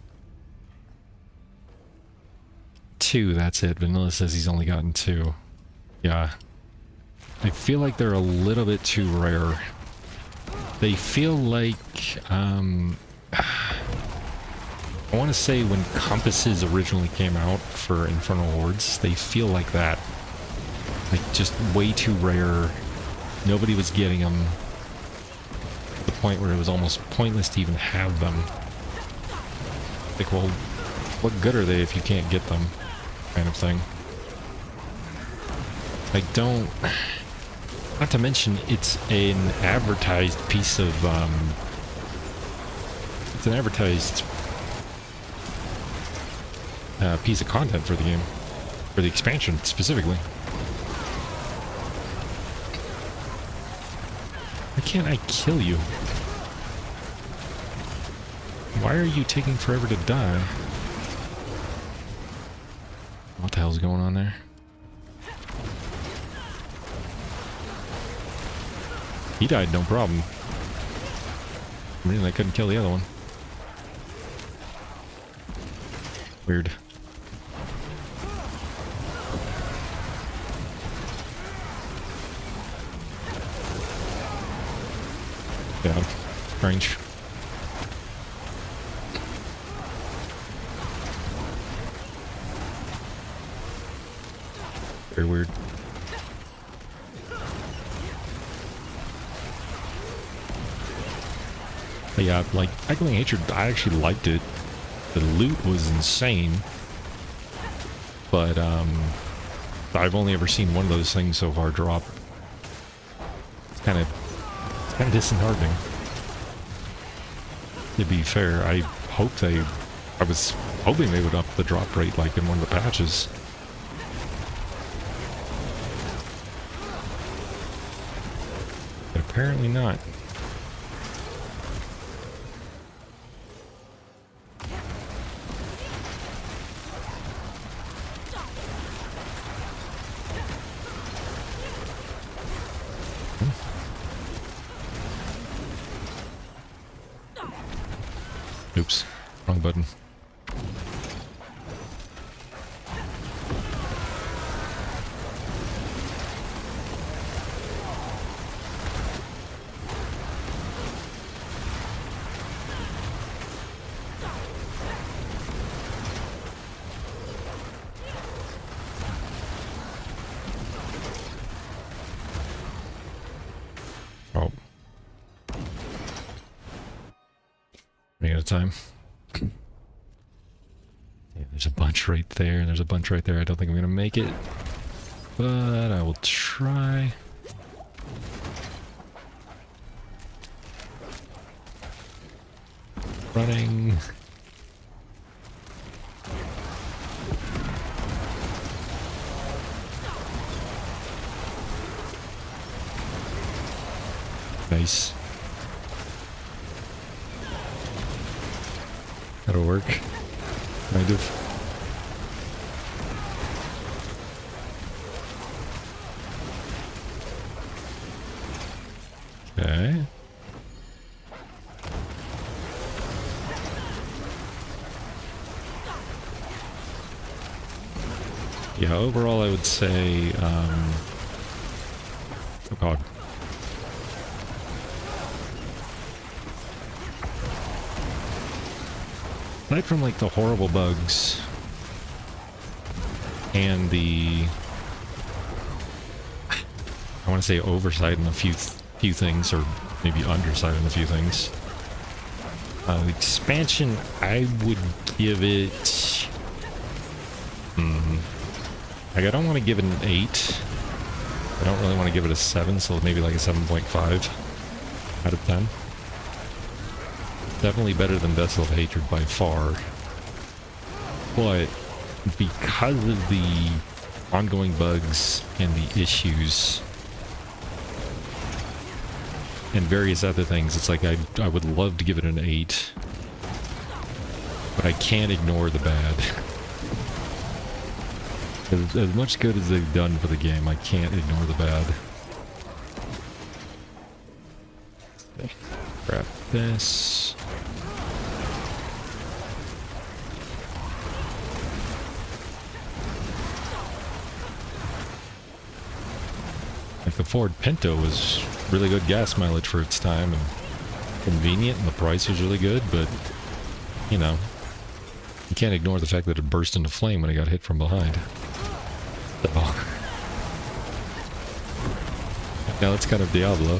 2, that's it. Vanilla says he's only gotten 2. Yeah. I feel like they're a little bit too rare. They feel like, I want to say when compasses originally came out for Infernal Hordes, they feel like that. Like, just way too rare. Nobody was getting them. To the point where it was almost pointless to even have them. Like, well, what good are they if you can't get them? Kind of thing. I don't... Not to mention, it's an advertised piece of, it's an advertised piece of content for the game. For the expansion, specifically. Why can't I kill you? Why are you taking forever to die? What the hell's going on there? He died, no problem. For some reason I couldn't kill the other one. Weird. Yeah, strange. Very weird. But yeah, like, Echoing Hatred, I actually liked it. The loot was insane. But, I've only ever seen one of those things so far drop. It's kind of disheartening. To be fair, I was hoping they would up the drop rate like in one of the patches. But apparently not. Oops, wrong button. Oh. Running out of time. Yeah, there's a bunch right there, and there's a bunch right there. I don't think I'm gonna make it, but I will try. Running. Nice. That'll work. Kind of. Okay. Yeah, overall I would say, oh god. Aside from like the horrible bugs and the, I want to say oversight in a few things, or maybe undersight in a few things. The expansion, I would give it, like, I don't want to give it an 8. I don't really want to give it a 7, so maybe like a 7.5 out of 10. Definitely better than Vessel of Hatred by far. But because of the ongoing bugs and the issues and various other things, it's like I would love to give it an 8. But I can't ignore the bad. As much good as they've done for the game, I can't ignore the bad. Grab this. Like the Ford Pinto was really good gas mileage for its time and convenient, and the price was really good, but you know, you can't ignore the fact that it burst into flame when it got hit from behind. So, now it's kind of Diablo.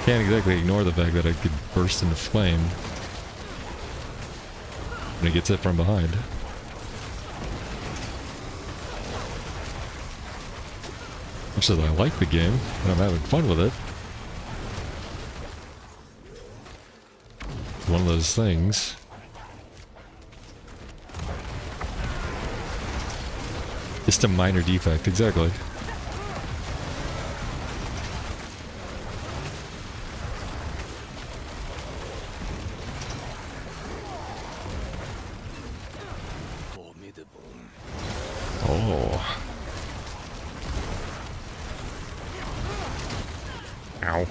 Can't exactly ignore the fact that it could burst into flame when it gets hit from behind. Much as I like the game, and I'm having fun with it. It's one of those things. Just a minor defect, exactly. Oh. Ow.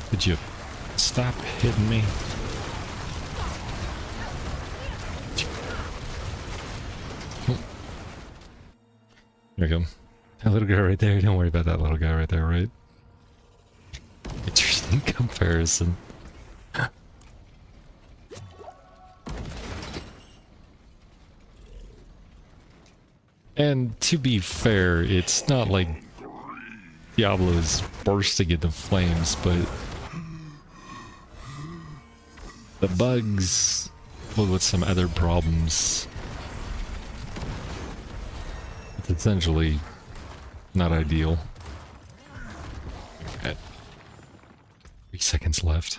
Could you stop hitting me? There we go. That little guy right there. Don't worry about that little guy right there, right? Interesting comparison. And to be fair, it's not like Diablo is bursting into flames, but the bugs, well, with some other problems, it's essentially not ideal. Got 3 seconds left.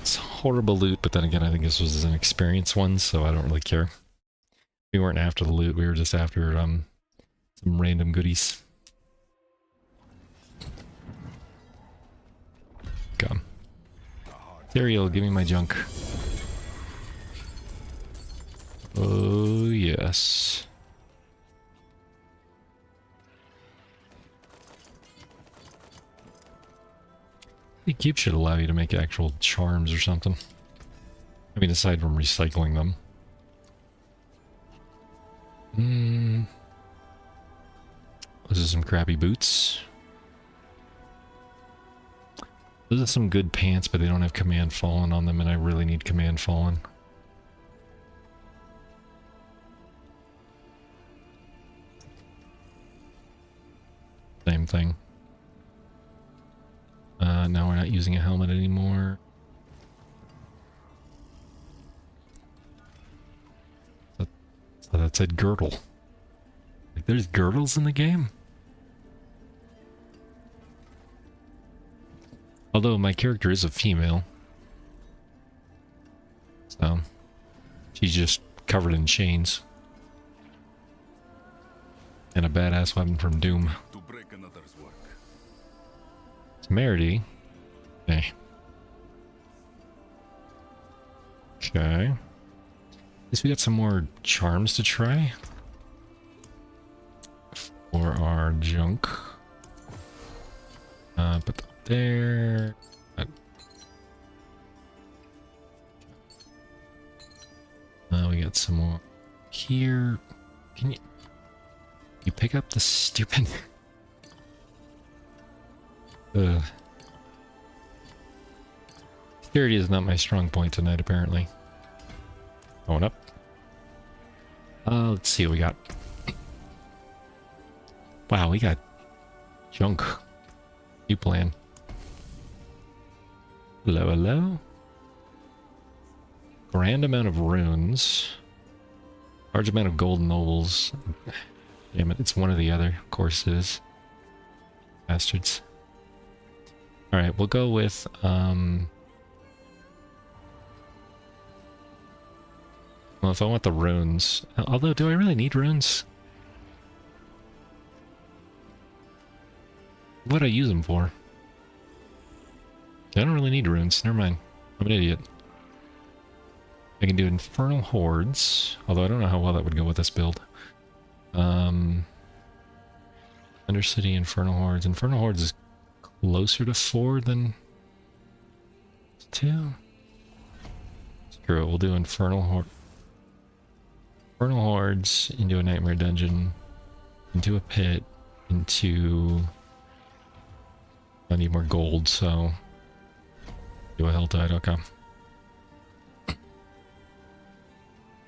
It's horrible loot, but then again, I think this was an experienced one, so I don't really care. We weren't after the loot, we were just after some random goodies. Come. Ariel, give me my junk. Oh, yes. The cube should allow you to make actual charms or something. I mean, aside from recycling them. Those are some crappy boots. Those are some good pants, but they don't have command fallen on them, and I really need command fallen. Same thing. Now we're not using a helmet anymore. So that said girdle. Like, there's girdles in the game? Although my character is a female. So, she's just covered in chains. And a badass weapon from Doom. To break another's work. Temerity. Okay. Okay. At least we got some more charms to try. For our junk. Put that there. We got some more here. Can you pick up the stupid... Security is not my strong point tonight, apparently. Going up. Let's see what we got. Wow, we got junk. New plan. Hello, hello. Grand amount of runes. Large amount of golden nobles. Damn it, it's one or the other. Of course it is. Bastards. Alright, we'll go with, well, if I want the runes... Although, do I really need runes? What do I use them for? I don't really need runes. Never mind. I'm an idiot. I can do Infernal Hordes, although I don't know how well that would go with this build. Undercity, Infernal Hordes. Infernal Hordes is closer to 4 than 2. Screw it, we'll do Infernal Hordes into a Nightmare Dungeon, into a pit, into... I need more gold, so... Do a Helltide, okay.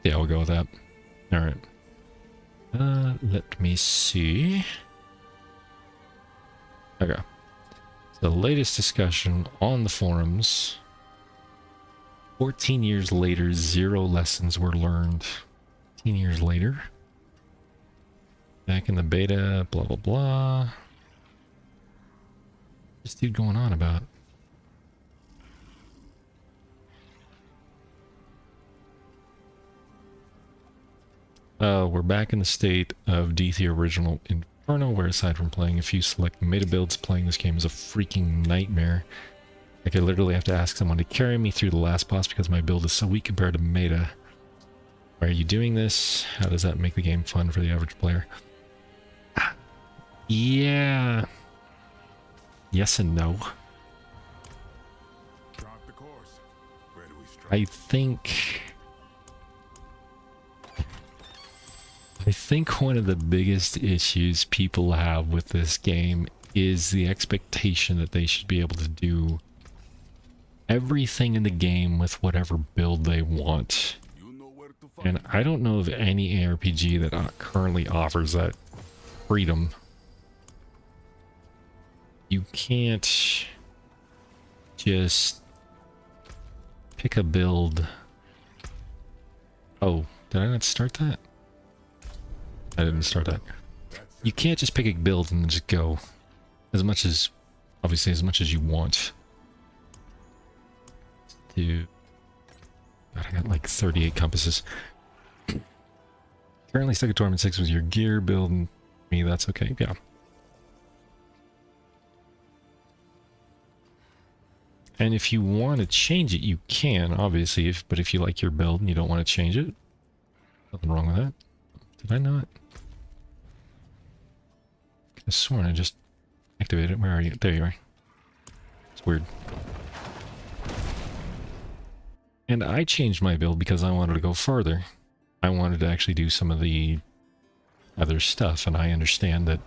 Yeah, we'll go with that. Alright. Let me see. Okay. So the latest discussion on the forums. 14 years later, 0 lessons were learned. 14 years later. Back in the beta, blah blah blah. What's this dude going on about? We're back in the state of D3 Original Inferno, where aside from playing a few select meta builds, playing this game is a freaking nightmare. Like, I literally have to ask someone to carry me through the last boss because my build is so weak compared to meta. Why are you doing this? How does that make the game fun for the average player? Yeah. Yes and no. Chart the course. Where do we strike? I think one of the biggest issues people have with this game is the expectation that they should be able to do everything in the game with whatever build they want. You know where to find And I don't know of any ARPG that currently offers that freedom. You can't just pick a build. Oh, did I not start that? I didn't start that. You can't just pick a build and then just go. As much as, obviously, as much as you want. God, I got like 38 compasses. Currently stuck at Torment 6 with your gear build, and me, that's okay, yeah. And if you want to change it, you can, obviously, but if you like your build and you don't want to change it, nothing wrong with that. Did I not? I could have sworn I just activated it. Where are you? There you are. It's weird. And I changed my build because I wanted to go farther. I wanted to actually do some of the other stuff, and I understand that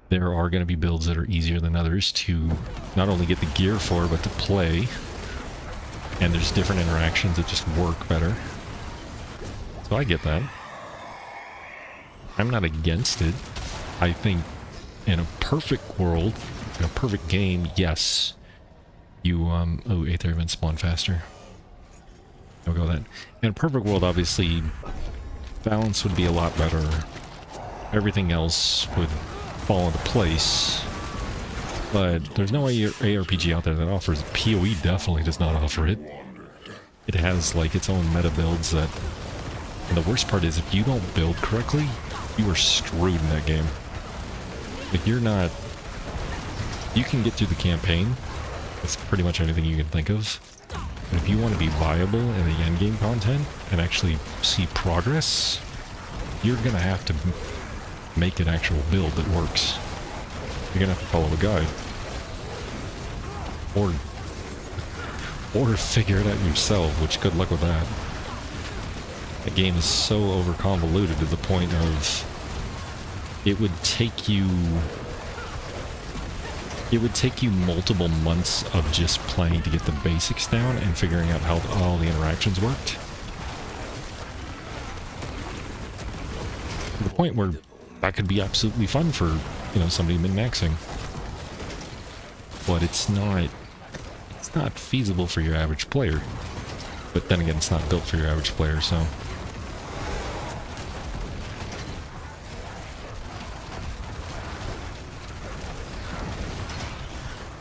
there are going to be builds that are easier than others to not only get the gear for, but to play. And there's different interactions that just work better. So I get that. I'm not against it. I think in a perfect world, in a perfect game, yes. You, oh, Aether events spawn faster. I'll go with that. In a perfect world, obviously, balance would be a lot better. Everything else would fall into place. But there's no ARPG out there that offers it. PoE definitely does not offer it. It has, like, its own meta builds that... And the worst part is, if you don't build correctly, you are screwed in that game. If you're not... You can get through the campaign with pretty much anything you can think of. But if you want to be viable in the endgame content and actually see progress, you're going to have to make an actual build that works. You're going to have to follow a guide. Or figure it out yourself, which good luck with that. The game is so over convoluted to the point of it would take you multiple months of just playing to get the basics down and figuring out how all the interactions worked. To the point where that could be absolutely fun for, you know, somebody min-maxing. But it's not feasible for your average player. But then again, it's not built for your average player, so...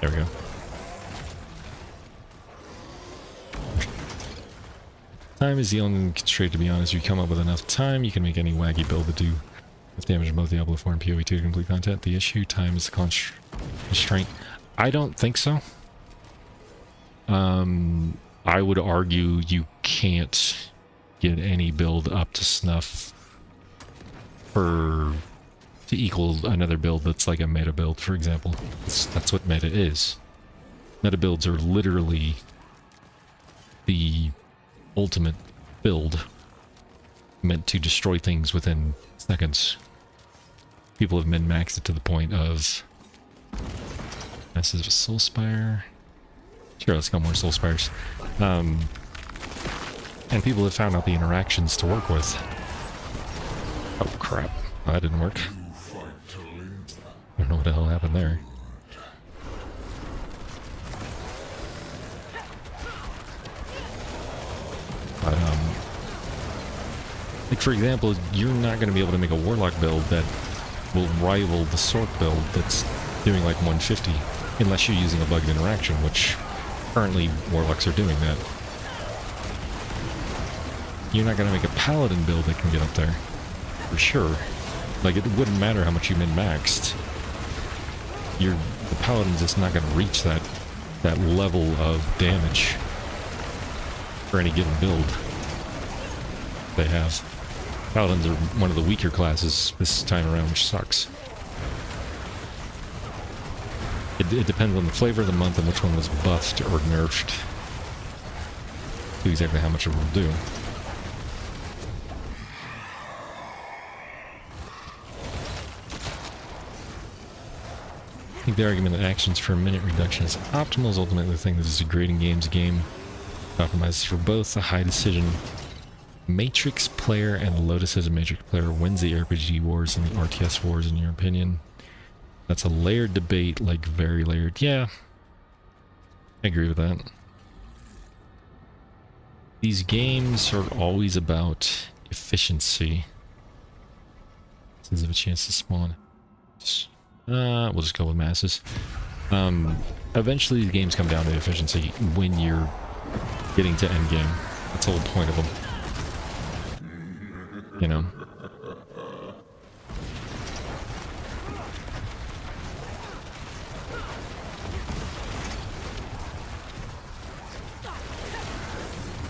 There we go. Time is the only constraint, to be honest. If you come up with enough time, you can make any wacky build to do with damage in both Diablo IV and PoE 2 to complete content. The issue, time is the constraint. I don't think so. I would argue you can't get any build up to snuff to equal another build that's like a meta build, for example. That's what meta is. Meta builds are literally the ultimate build meant to destroy things within seconds. People have min-maxed it to the point of... This is a Soul Spire. Sure, let's go more Soul Spires. And people have found out the interactions to work with. Oh crap, that didn't work. I don't know what the hell happened there. But, like for example, you're not going to be able to make a Warlock build that will rival the Sork build that's doing like 150, unless you're using a bugged interaction, which currently Warlocks are doing that. You're not going to make a Paladin build that can get up there, for sure. Like, it wouldn't matter how much you min-maxed. The Paladin's just not going to reach that level of damage for any given build they have. Paladins are one of the weaker classes this time around, which sucks. It depends on the flavor of the month and which one was buffed or nerfed to exactly how much it will do. I think the argument that actions per minute reduction is optimal is ultimately the thing that is a grading game's game. Optimizes for both the high decision Matrix player and low decision Matrix player wins the RPG wars and the RTS wars, in your opinion. That's a layered debate, like very layered. Yeah, I agree with that. These games are always about efficiency. Does it have a chance to spawn? We'll just go with masses. Eventually the games come down to efficiency when you're getting to endgame. That's the whole point of them. You know?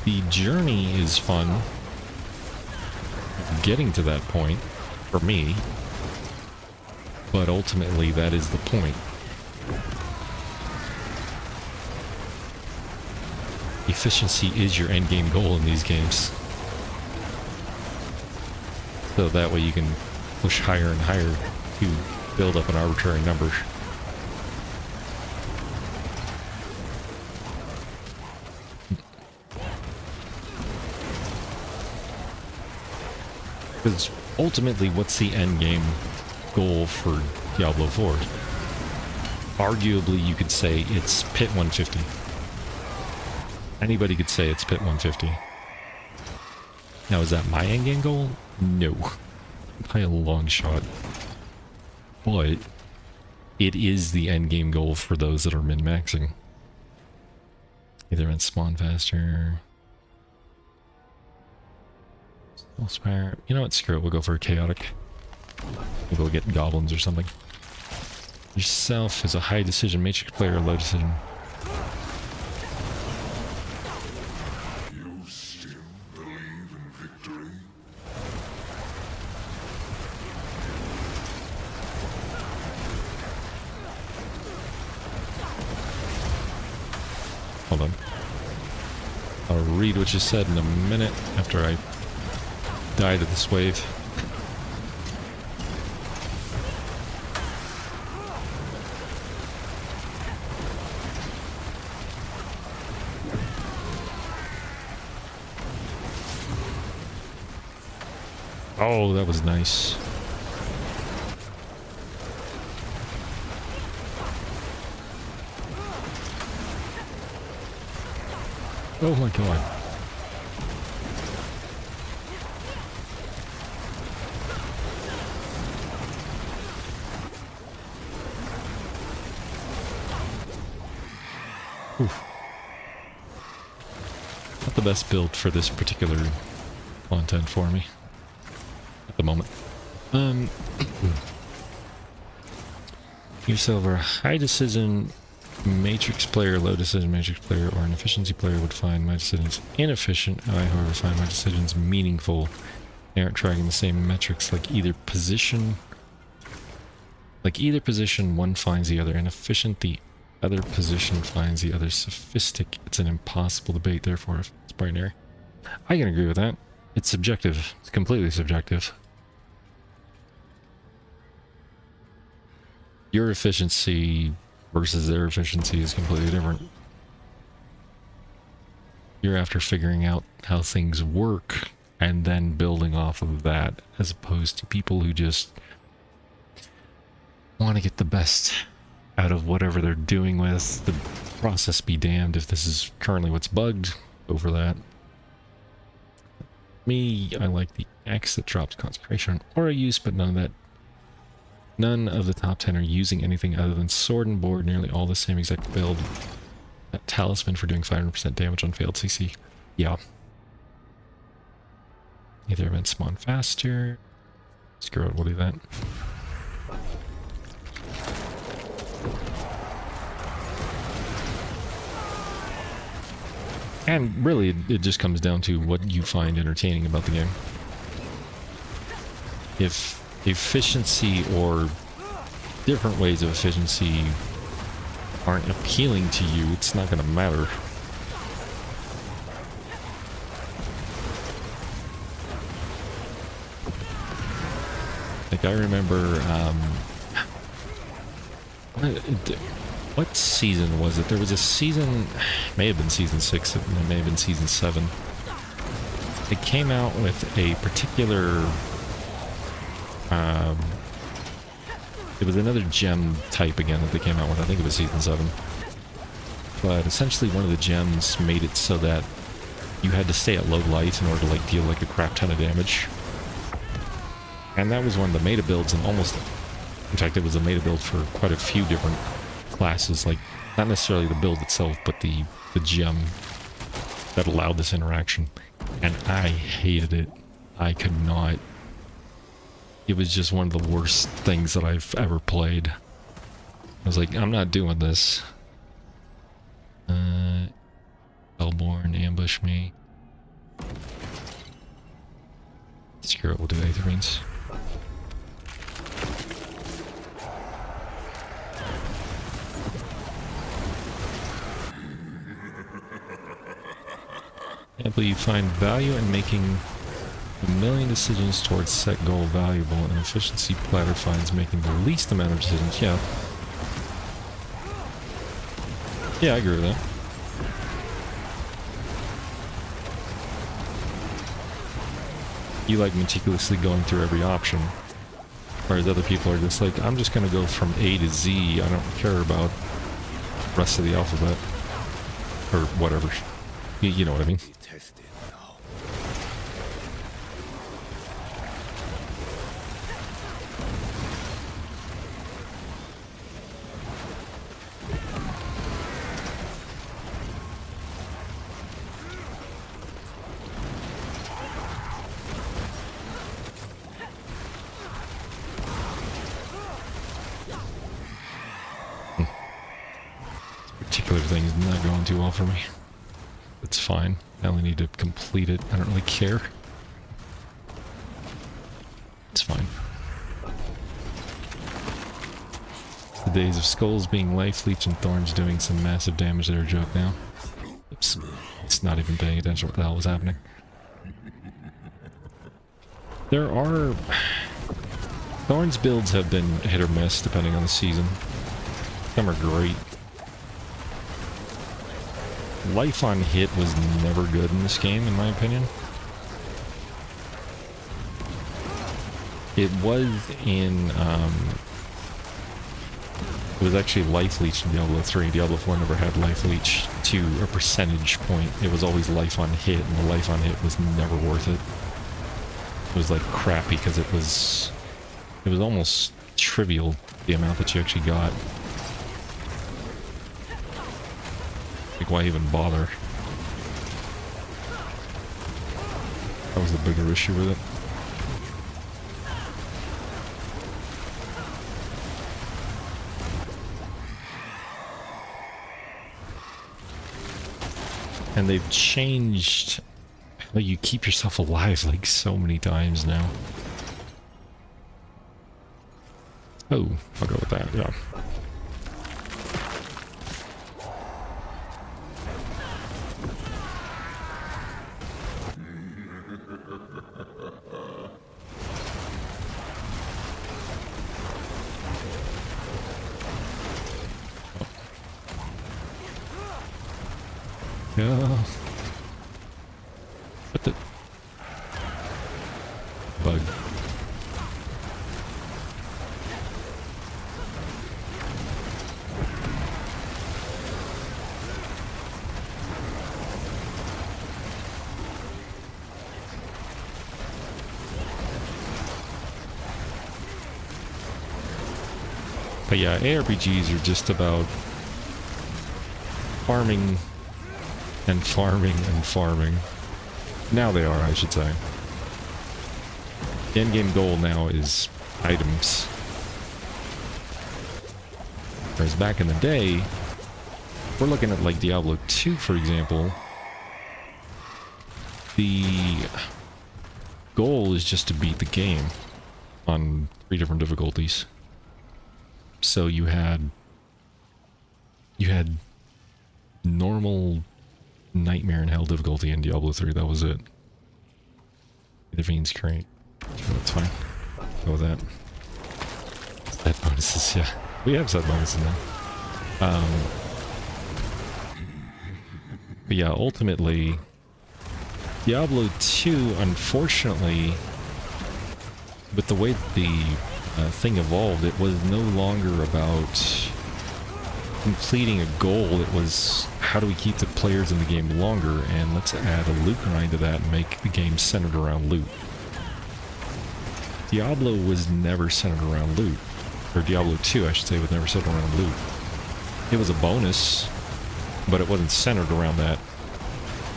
The journey is fun. Getting to that point, for me. But ultimately, that is the point. Efficiency is your endgame goal in these games. So that way you can push higher and higher to build up an arbitrary number. Because ultimately, what's the endgame goal for Diablo IV? Arguably, you could say it's Pit 150. Anybody could say it's Pit 150. Now, is that my endgame goal? No. By a long shot. But it is the endgame goal for those that are min-maxing. Either in spawn faster. Soul Spire. You know what? Screw it. We'll go for a chaotic. We'll go get goblins or something. Yourself is a high decision matrix player, low decision. You still believe in victory? Hold on. I'll read what you said in a minute after I die to this wave. Oh, that was nice. Oh my god. Oof. Not the best build for this particular content for me at the moment. You silver high decision matrix player, low decision matrix player, or an efficiency player would find my decisions inefficient. I, however, find my decisions meaningful. They aren't tracking the same metrics like either position. Like either position, one finds the other inefficient, the other position finds the other sophistic. It's an impossible debate, therefore it's binary. I can agree with that. It's subjective. It's completely subjective. Your efficiency versus their efficiency is completely different. You're after figuring out how things work and then building off of that, as opposed to people who just want to get the best out of whatever they're doing with the process. Be damned if this is currently what's bugged. Go for that. Me, I like the X that drops concentration on aura use, but none of that. None of the top 10 are using anything other than sword and board. Nearly all the same exact build. That talisman for doing 500% damage on failed CC. Yeah. Either event spawn faster. Screw it, we'll do that. And really, it just comes down to what you find entertaining about the game. If efficiency or different ways of efficiency aren't appealing to you, it's not going to matter. Like, I remember, what season was it? There was a season, may have been season 6, it may have been season 7. It came out with a particular, it was another gem type again that they came out with. I think it was season 7. But essentially one of the gems made it so that you had to stay at low life in order to like deal like a crap ton of damage. And that was one of the meta builds, and almost, in fact, it was a meta build for quite a few different classes, like not necessarily the build itself, but the gem that allowed this interaction. And I hated it. I could not. It was just one of the worst things that I've ever played. I was like, I'm not doing this. Hellborn, ambush me. Screw it, we'll do Aetherines. Simply, you find value in making a million decisions towards set goal valuable, and efficiency platter finds making the least amount of decisions. Yeah. Yeah, I agree with that. You like meticulously going through every option, whereas other people are just like, I'm just gonna go from A to Z, I don't care about the rest of the alphabet. Or whatever. You know what I mean? Particular thing is not going too well for me. It's fine. I only need to complete it. I don't really care. It's fine. The days of skulls being life leech and thorns doing some massive damage that are a joke now. Oops. It's not even paying attention to what the hell was happening. There are... Thorns builds have been hit or miss depending on the season. Some are great. Life on hit was never good in this game, in my opinion. It was in, it was actually life leech in Diablo 3. Diablo 4 never had life leech to a percentage point. It was always life on hit, and the life on hit was never worth it. It was like crap because it was almost trivial, the amount that you actually got. Like, why even bother? That was the bigger issue with it. And they've changed how you keep yourself alive like so many times now. Oh, I'll go with that, yeah. Yeah. What the bug? But yeah, ARPGs are just about farming and farming and farming. Now they are, I should say. The endgame goal now is items. Whereas back in the day, we're looking at like Diablo 2, for example. The goal is just to beat the game on 3 different difficulties. So you had normal, nightmare, and hell difficulty in Diablo 3. That was it. The fiend's great. Sure, that's fine. Go with that. Set bonuses, yeah. We have set bonuses now. But yeah, ultimately, Diablo 2, unfortunately, with the way that the thing evolved, it was no longer about completing a goal. It was, how do we keep the players in the game longer, and let's add a loot grind to that and make the game centered around loot. Diablo was never centered around loot. Or Diablo 2, I should say, was never centered around loot. It was a bonus, but it wasn't centered around that.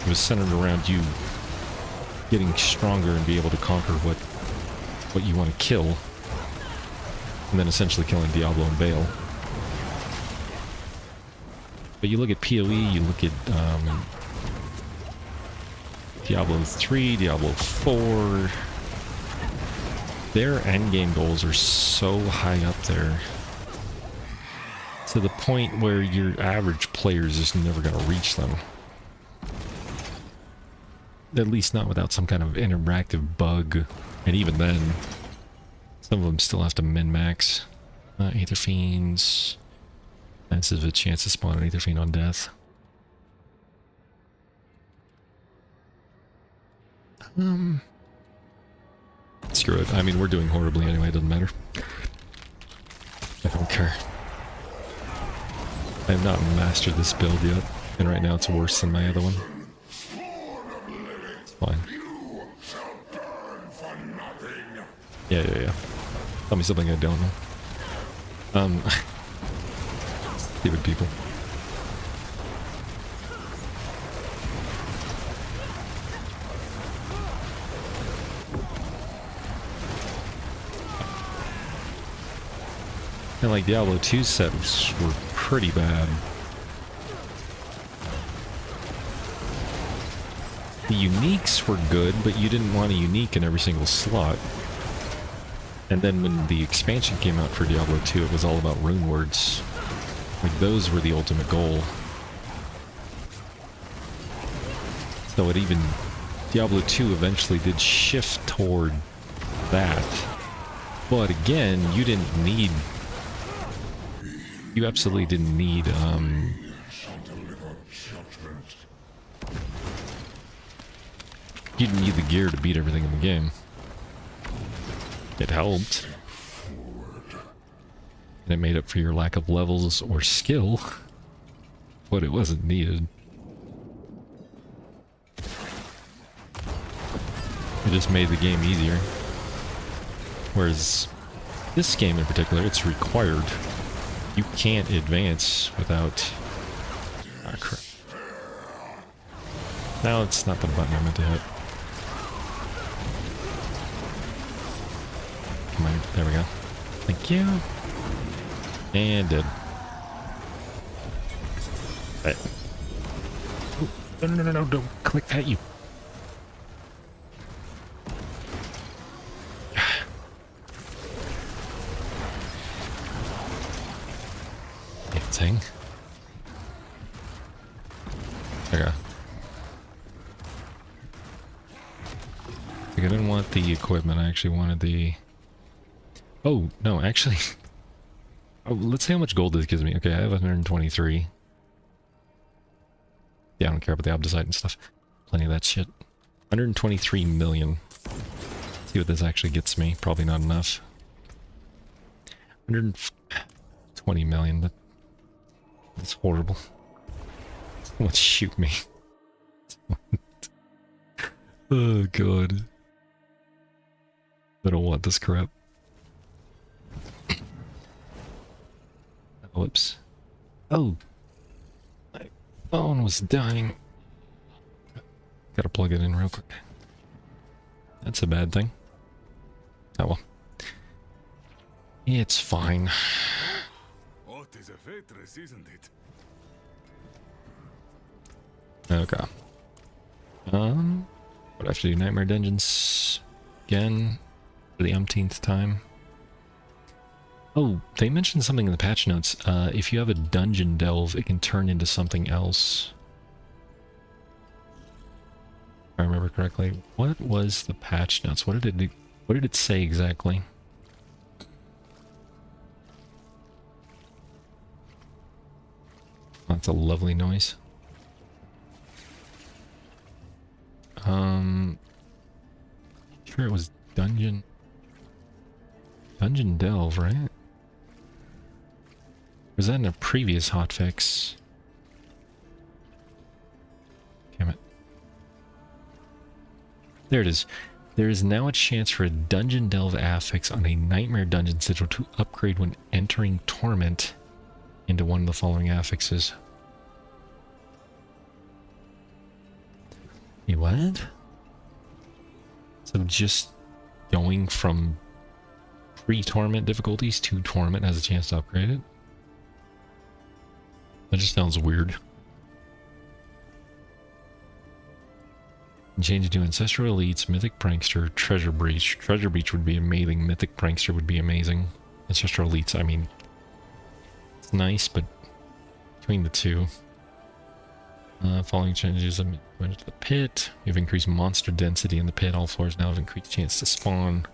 It was centered around you getting stronger and be able to conquer what you want to kill, and then essentially killing Diablo and Baal. But you look at PoE, you look at Diablo 3, Diablo 4, their endgame goals are so high up there, to the point where your average player is just never going to reach them. At least not without some kind of interactive bug. And even then, some of them still have to min-max. Aether Fiends. That's a chance to spawn an Aether Fiend on death. Screw it. I mean, we're doing horribly anyway, it doesn't matter. I don't care. I have not mastered this build yet, and right now it's worse than my other one. It's fine. Yeah. Tell me something I don't know. Stupid people. And like Diablo 2 sets were pretty bad. The uniques were good, but you didn't want a unique in every single slot. And then when the expansion came out for Diablo 2, it was all about rune words. Like, those were the ultimate goal. So it even... Diablo 2 eventually did shift toward that. But again, you didn't need... You absolutely didn't need, you didn't need the gear to beat everything in the game. It helped. And it made up for your lack of levels or skill. But it wasn't needed. It just made the game easier. Whereas this game in particular, it's required. You can't advance without... Ah, crap. No, it's not the button I meant to hit. Come on, there we go. Thank you. And dead. Right. No, don't click that, you. Thing. Okay. Like I didn't want the equipment, I actually wanted the... Oh, no, actually... Oh, let's see how much gold this gives me. Okay, I have 123. Yeah, I don't care about the obdicite and stuff. Plenty of that shit. 123 million. Let's see what this actually gets me. Probably not enough. 120 million. That's horrible. Someone shoot me. Oh god. I don't want this crap. Whoops. Oh. My phone was dying. Gotta plug it in real quick. That's a bad thing. Oh well. It's fine. Oh, it is a fortress, isn't it? Okay. What do I have to do? Nightmare Dungeons again for the umpteenth time. Oh, they mentioned something in the patch notes. If you have a dungeon delve, it can turn into something else. If I remember correctly. What was the patch notes? What did it say exactly? That's a lovely noise. Sure it was dungeon delve, right? Was that in a previous hotfix? Damn it. There it is. There is now a chance for a dungeon delve affix on a nightmare dungeon sigil to upgrade when entering torment into one of the following affixes. Wait, what? So just going from pre-torment difficulties to torment has a chance to upgrade it? That just sounds weird. Change it to Ancestral Elites, Mythic Prankster, Treasure Breach. Treasure Breach would be amazing. Mythic Prankster would be amazing. Ancestral Elites, I mean, it's nice, but between the two. Following changes into the pit. We've increased monster density in the pit. All floors now have increased chance to spawn.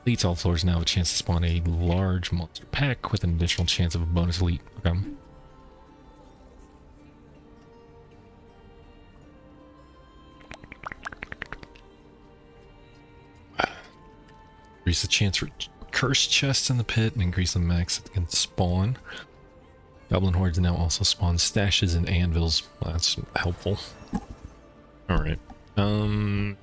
Elites, all floors now have a chance to spawn a large monster pack with an additional chance of a bonus elite. Okay. Increase the chance for cursed chests in the pit and increase the max that can spawn. Goblin hordes now also spawn stashes and anvils. Well, that's helpful. Alright. Let's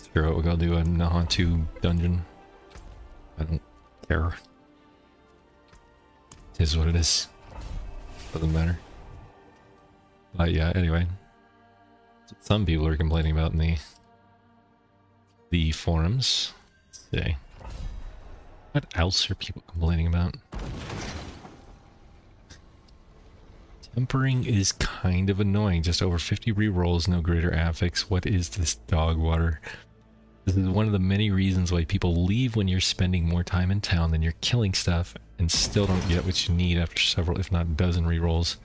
figure out what we gotta do a Nahatu dungeon. I don't care. It is what it is. Doesn't matter. But yeah, anyway. Some people are complaining about in the forums. Let's see. What else are people complaining about? Tempering is kind of annoying. Just over 50 rerolls, no greater affix. What is this dog water? This is one of the many reasons why people leave when you're spending more time in town than you're killing stuff and still don't get what you need after several, if not a dozen rerolls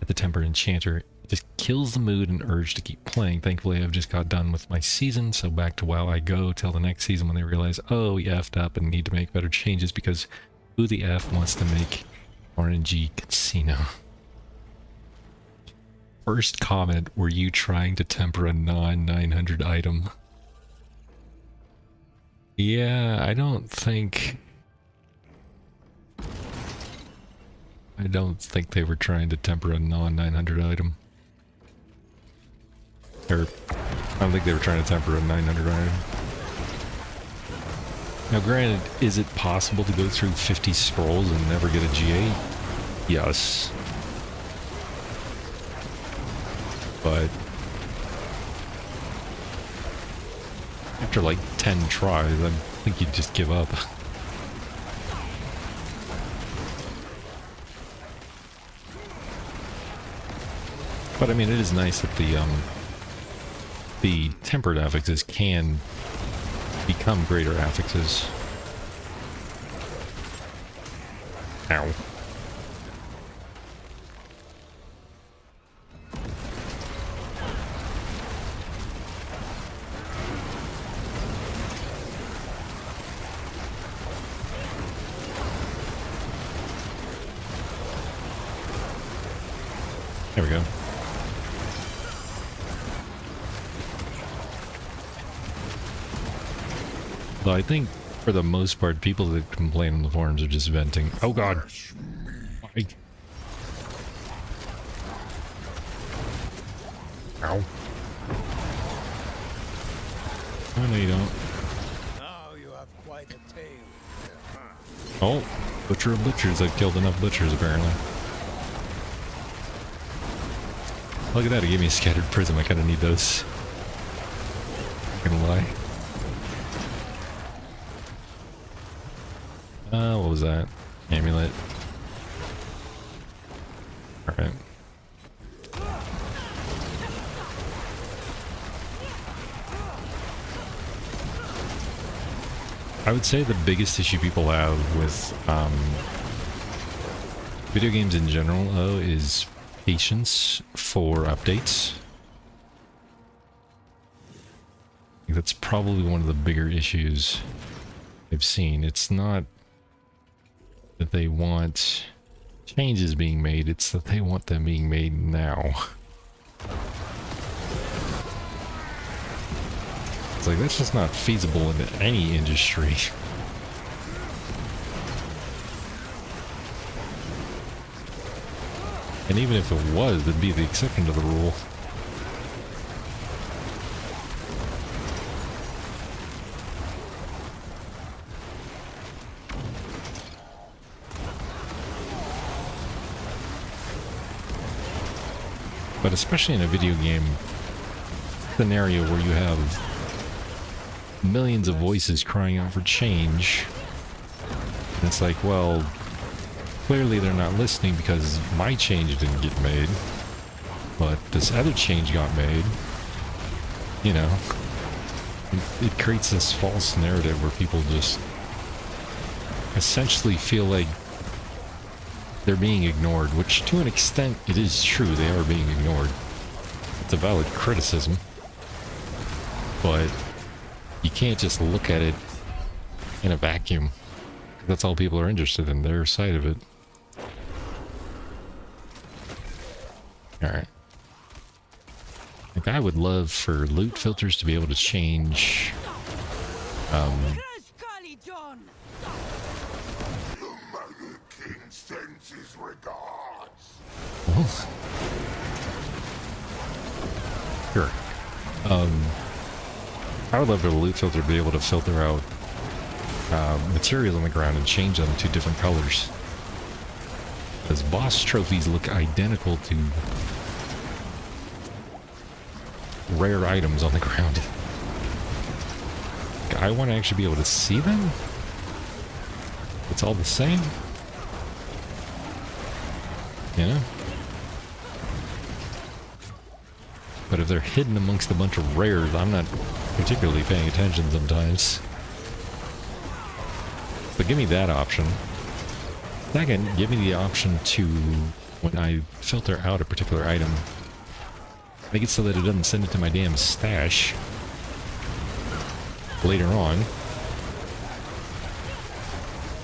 at the Temper Enchanter. It just kills the mood and urge to keep playing. Thankfully, I've just got done with my season, so back to WoW I go till the next season when they realize, oh, we effed up and need to make better changes because who the F wants to make RNG Casino? First comment, were you trying to temper a non-900 item? Yeah, I don't think they were trying to temper a non-900 item. Or, I don't think they were trying to temper a 900 item. Now granted, is it possible to go through 50 scrolls and never get a GA? Yes. But after like 10 tries, I think you'd just give up. But I mean, it is nice that the tempered affixes can become greater affixes. Ow. There we go. Though I think, for the most part, people that complain on the forums are just venting. Oh god! Why? Ow. Oh, no you don't. Now you have quite a tale. Oh! Butcher of butchers. I've killed enough butchers, apparently. Look at that, it gave me a scattered prism. I kind of need those. Not gonna lie. What was that? Amulet. Alright. I would say the biggest issue people have with video games in general, though, is patience for updates. I think that's probably one of the bigger issues I've seen. It's not that they want changes being made, it's that they want them being made now. It's like, that's just not feasible in any industry. And even if it was, it'd be the exception to the rule. But especially in a video game scenario where you have millions of voices crying out for change, and it's like, well, clearly they're not listening because my change didn't get made, but this other change got made. You know, it creates this false narrative where people just essentially feel like they're being ignored, which to an extent it is true, they are being ignored. It's a valid criticism, but you can't just look at it in a vacuum. That's all people are interested in, their side of it. Alright. Like, I would love for loot filters to be able to change The Mother King sends his regards. well, sure. I would love for the loot filter to be able to filter out materials on the ground and change them to different colors. Because boss trophies look identical to rare items on the ground. I want to actually be able to see them. It's all the same. You know? But if they're hidden amongst a bunch of rares, I'm not particularly paying attention sometimes. But give me that option. Second, give me the option to, when I filter out a particular item, make it so that it doesn't send it to my damn stash later on.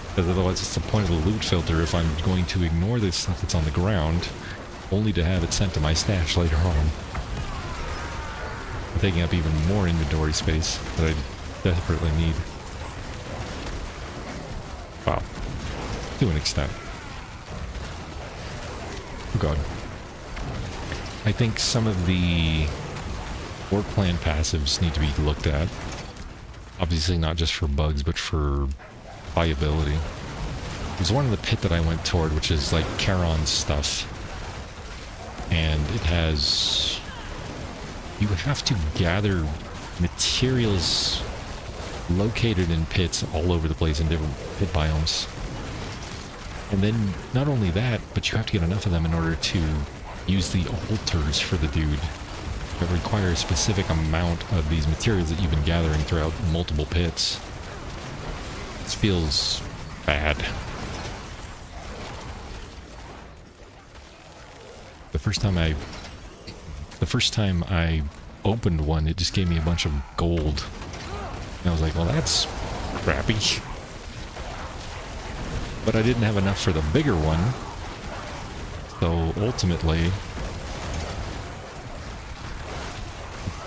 Because otherwise it's the point of the loot filter if I'm going to ignore this stuff that's on the ground, only to have it sent to my stash later on. I'm taking up even more inventory space that I desperately need. Wow. To an extent. Oh god. I think some of the work plan passives need to be looked at. Obviously not just for bugs, but for viability. There's one in the pit that I went toward, which is like Charon's stuff. And it has... You have to gather materials located in pits all over the place in different pit biomes. And then, not only that, but you have to get enough of them in order to use the altars for the dude that require a specific amount of these materials that you've been gathering throughout multiple pits. This feels bad. The first time I opened one, it just gave me a bunch of gold. And I was like, well, that's crappy. But I didn't have enough for the bigger one. So ultimately, it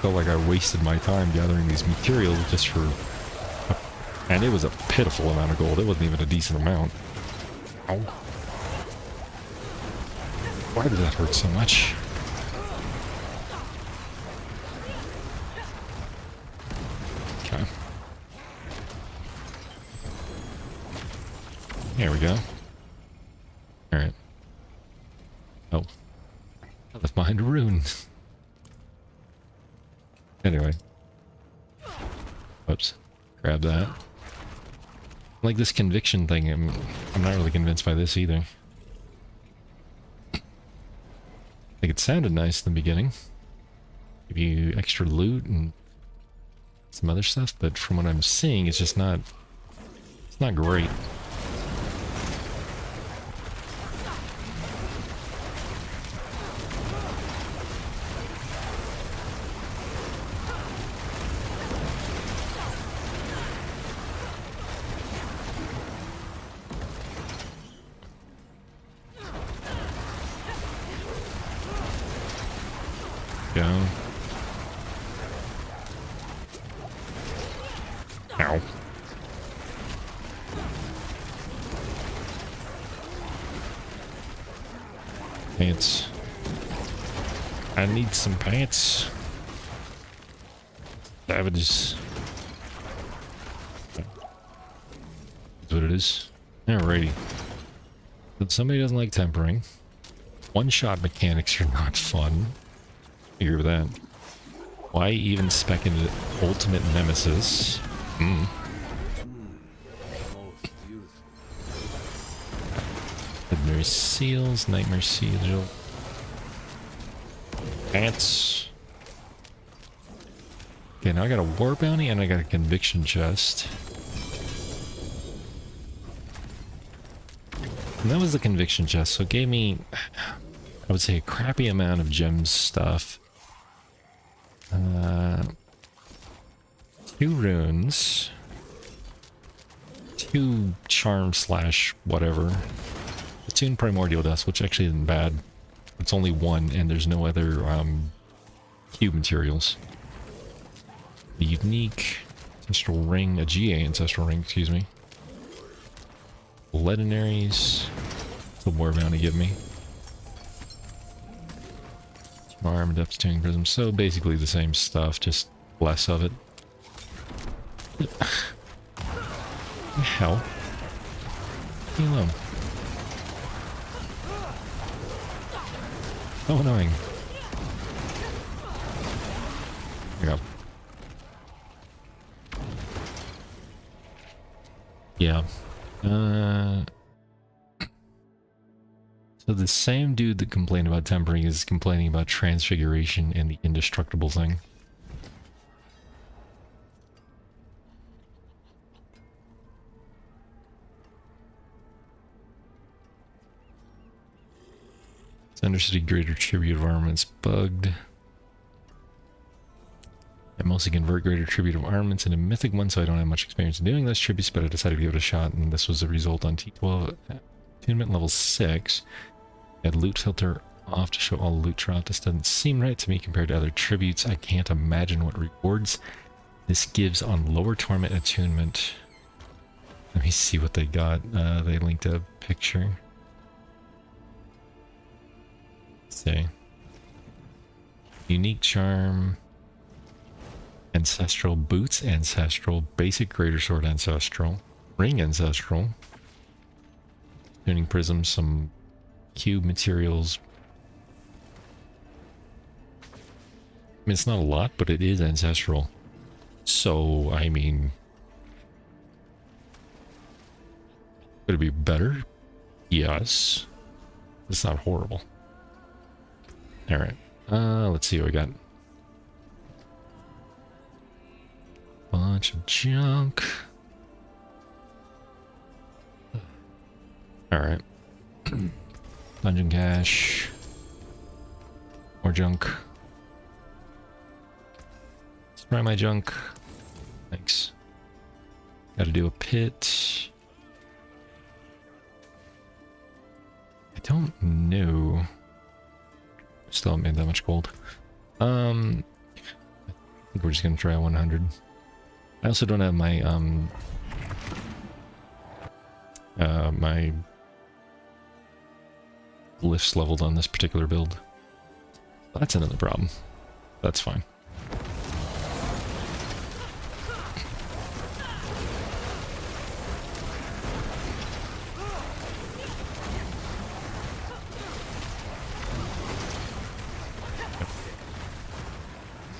felt like I wasted my time gathering these materials just for... And it was a pitiful amount of gold. It wasn't even a decent amount. Ow. Why did that hurt so much? Okay. There we go. Alright. Oh. I left behind a rune. Anyway. Whoops. Grab that. Like this conviction thing, I'm not really convinced by this either. Like it sounded nice in the beginning. Give you extra loot and some other stuff, but from what I'm seeing, it's just not... It's not great. Go. Ow. Pants. I need some pants. Savages. That's what it is. Alrighty. But somebody doesn't like tempering. One-shot mechanics are not fun. I agree with that. Why even spec into ultimate nemesis? Most beautiful. Nightmare seals, nightmare seal. Pants. Okay, now I got a war bounty and I got a conviction chest. And that was the conviction chest, so it gave me, I would say, a crappy amount of gems stuff. 2 runes, 2 charm slash whatever, Attune primordial dust, which actually isn't bad. It's only 1 and there's no other cube materials. A unique ancestral ring, a GA ancestral ring, excuse me. Legendaries, the war bounty give me. Arm, depth tuning prism, so basically the same stuff, just less of it. Hell. Leave me alone. So annoying. There we go. Yeah. So the same dude that complained about tempering is complaining about transfiguration and the indestructible thing. Undercity greater tribute of armaments bugged. I mostly convert greater tribute of armaments into mythic ones, so I don't have much experience in doing those tributes, but I decided to give it a shot, and this was the result on T12 attunement level 6. Add loot filter off to show all loot dropped. This doesn't seem right to me compared to other tributes. I can't imagine what rewards this gives on lower torment attunement. Let me see what they got. They linked a picture. Let's see. Unique charm. Ancestral boots, ancestral. Basic greater sword, ancestral. Ring, ancestral. Tuning prism, some cube materials. I mean, it's not a lot, but it is ancestral. So, I mean... Could it be better? Yes. It's not horrible. Alright. Let's see what we got. Bunch of junk. Alright. Dungeon cache. More junk. Let's try my junk. Thanks. Gotta do a pit. I don't know. Still haven't made that much gold. I think we're just gonna try 100. I also don't have my my lifts leveled on this particular build. That's another problem. That's fine.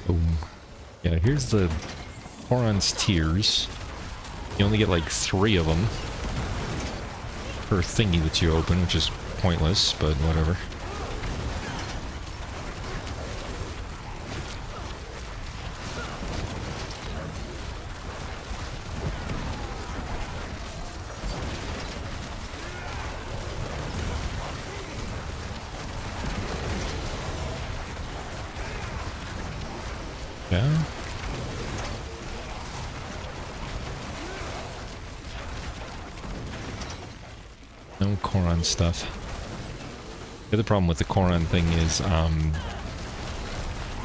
Boom. Yeah, here's the Horon's Tears. You only get like 3 of them per thingy that you open, which is pointless, but whatever. Yeah. No Koron stuff. The other problem with the Koron thing is,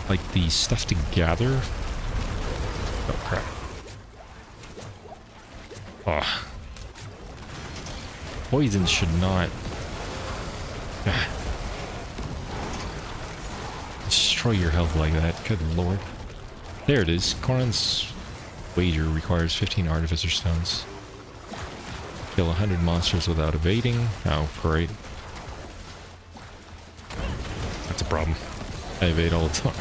like the stuff to gather. Oh crap. Oh. Poison should not destroy your health like that. Good lord. There it is. Koron's wager requires 15 artificer stones. Kill 100 monsters without evading. Oh, great. That's a problem. I evade all the time.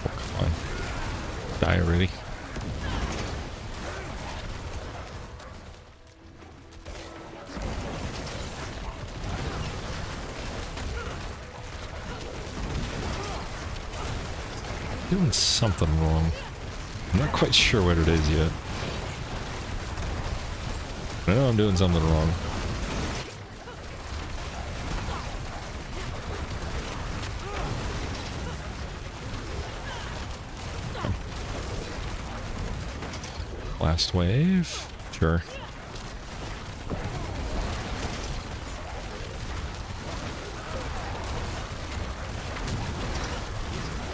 Oh, come on. Die already. Doing something wrong. I'm not quite sure what it is yet. I know I'm doing something wrong. Last wave? Sure.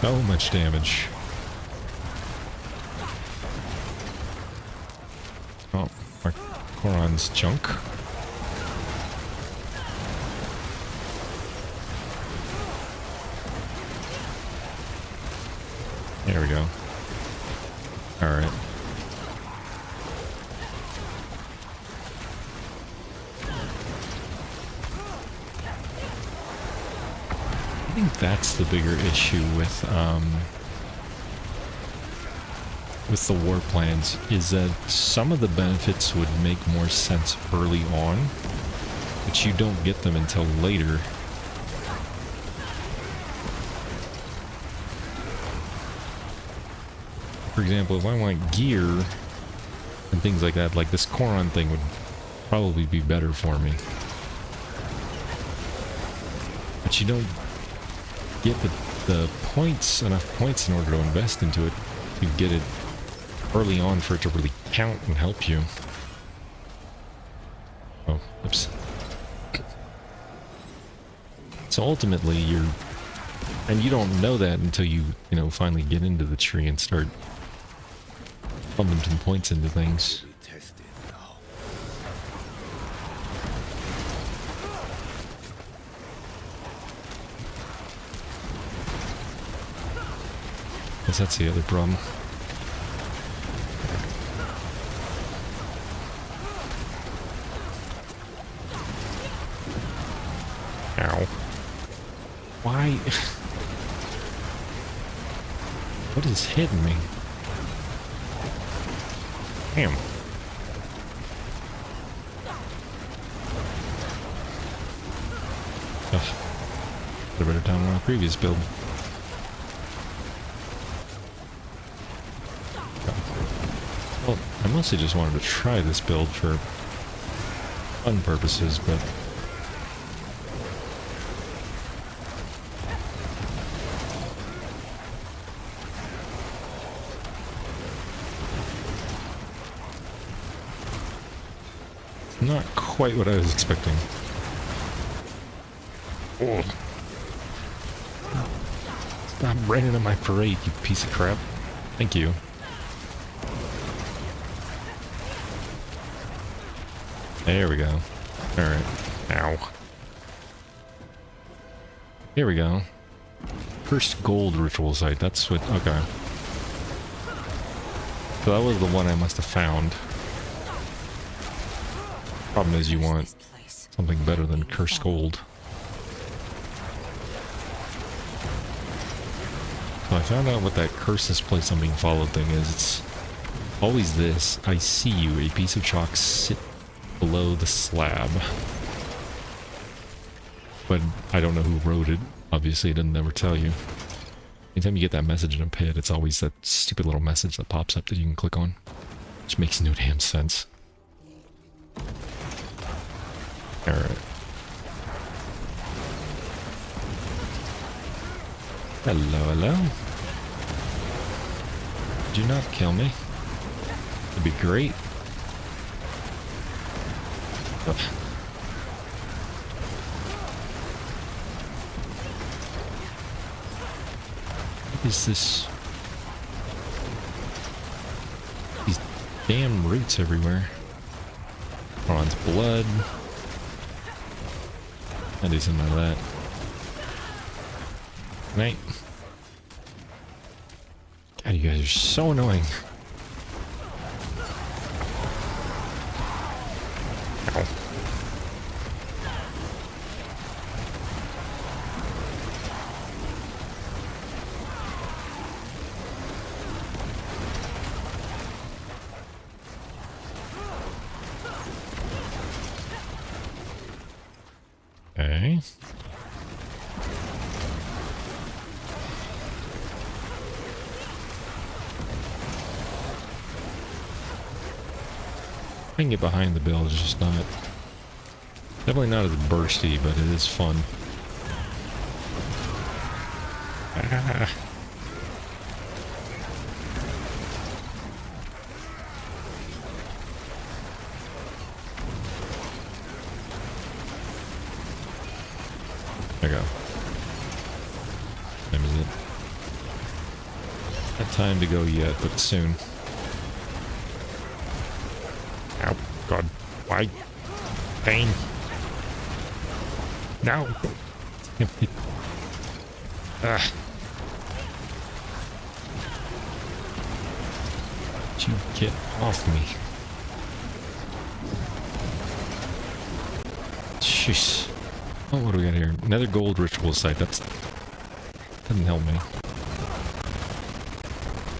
So much damage. Oh, our Koron's junk. There we go. Alright. I think that's the bigger issue with the war plans, is that some of the benefits would make more sense early on, but you don't get them until later. For example, if I want gear and things like that, like this Koron thing would probably be better for me. But you don't get the points, enough points in order to invest into it. You get it early on for it to really count and help you. Oh, oops. So ultimately and you don't know that until you finally get into the tree and start pumping some points into things. Guess that's the other problem. Ow. Why? What is hitting me? Damn. Ugh. Had a better time on my previous build. Well, I mostly just wanted to try this build for fun purposes, but not quite what I was expecting. Oh. Stop raining on my parade, you piece of crap. Thank you. There we go. Alright. Ow. Here we go. First gold ritual site. That's what... Okay. So that was the one I must have found. Problem is you want something better than cursed gold. So I found out what that curse this place I'm being followed thing is. It's always this. I see you, a piece of chalk sit below the slab. But I don't know who wrote it. Obviously it didn't ever tell you. Anytime you get that message in a pit, it's always that stupid little message that pops up that you can click on. Which makes no damn sense. Alright. Hello, hello. Do not kill me. It'd be great. Ugh. What is this? These damn roots everywhere. Ron's blood. I'll do something like that. Right. God, you guys are so annoying. Ow. Okay. I can get behind the build, it's just not... Definitely not as bursty, but it is fun. Ah. There we go. Time is it? Not time to go yet, but soon. Ow, God. Why? Pain. No. Ah. You get off me. Jeez. Oh, what do we got here? Another gold ritual site. That's... doesn't help me.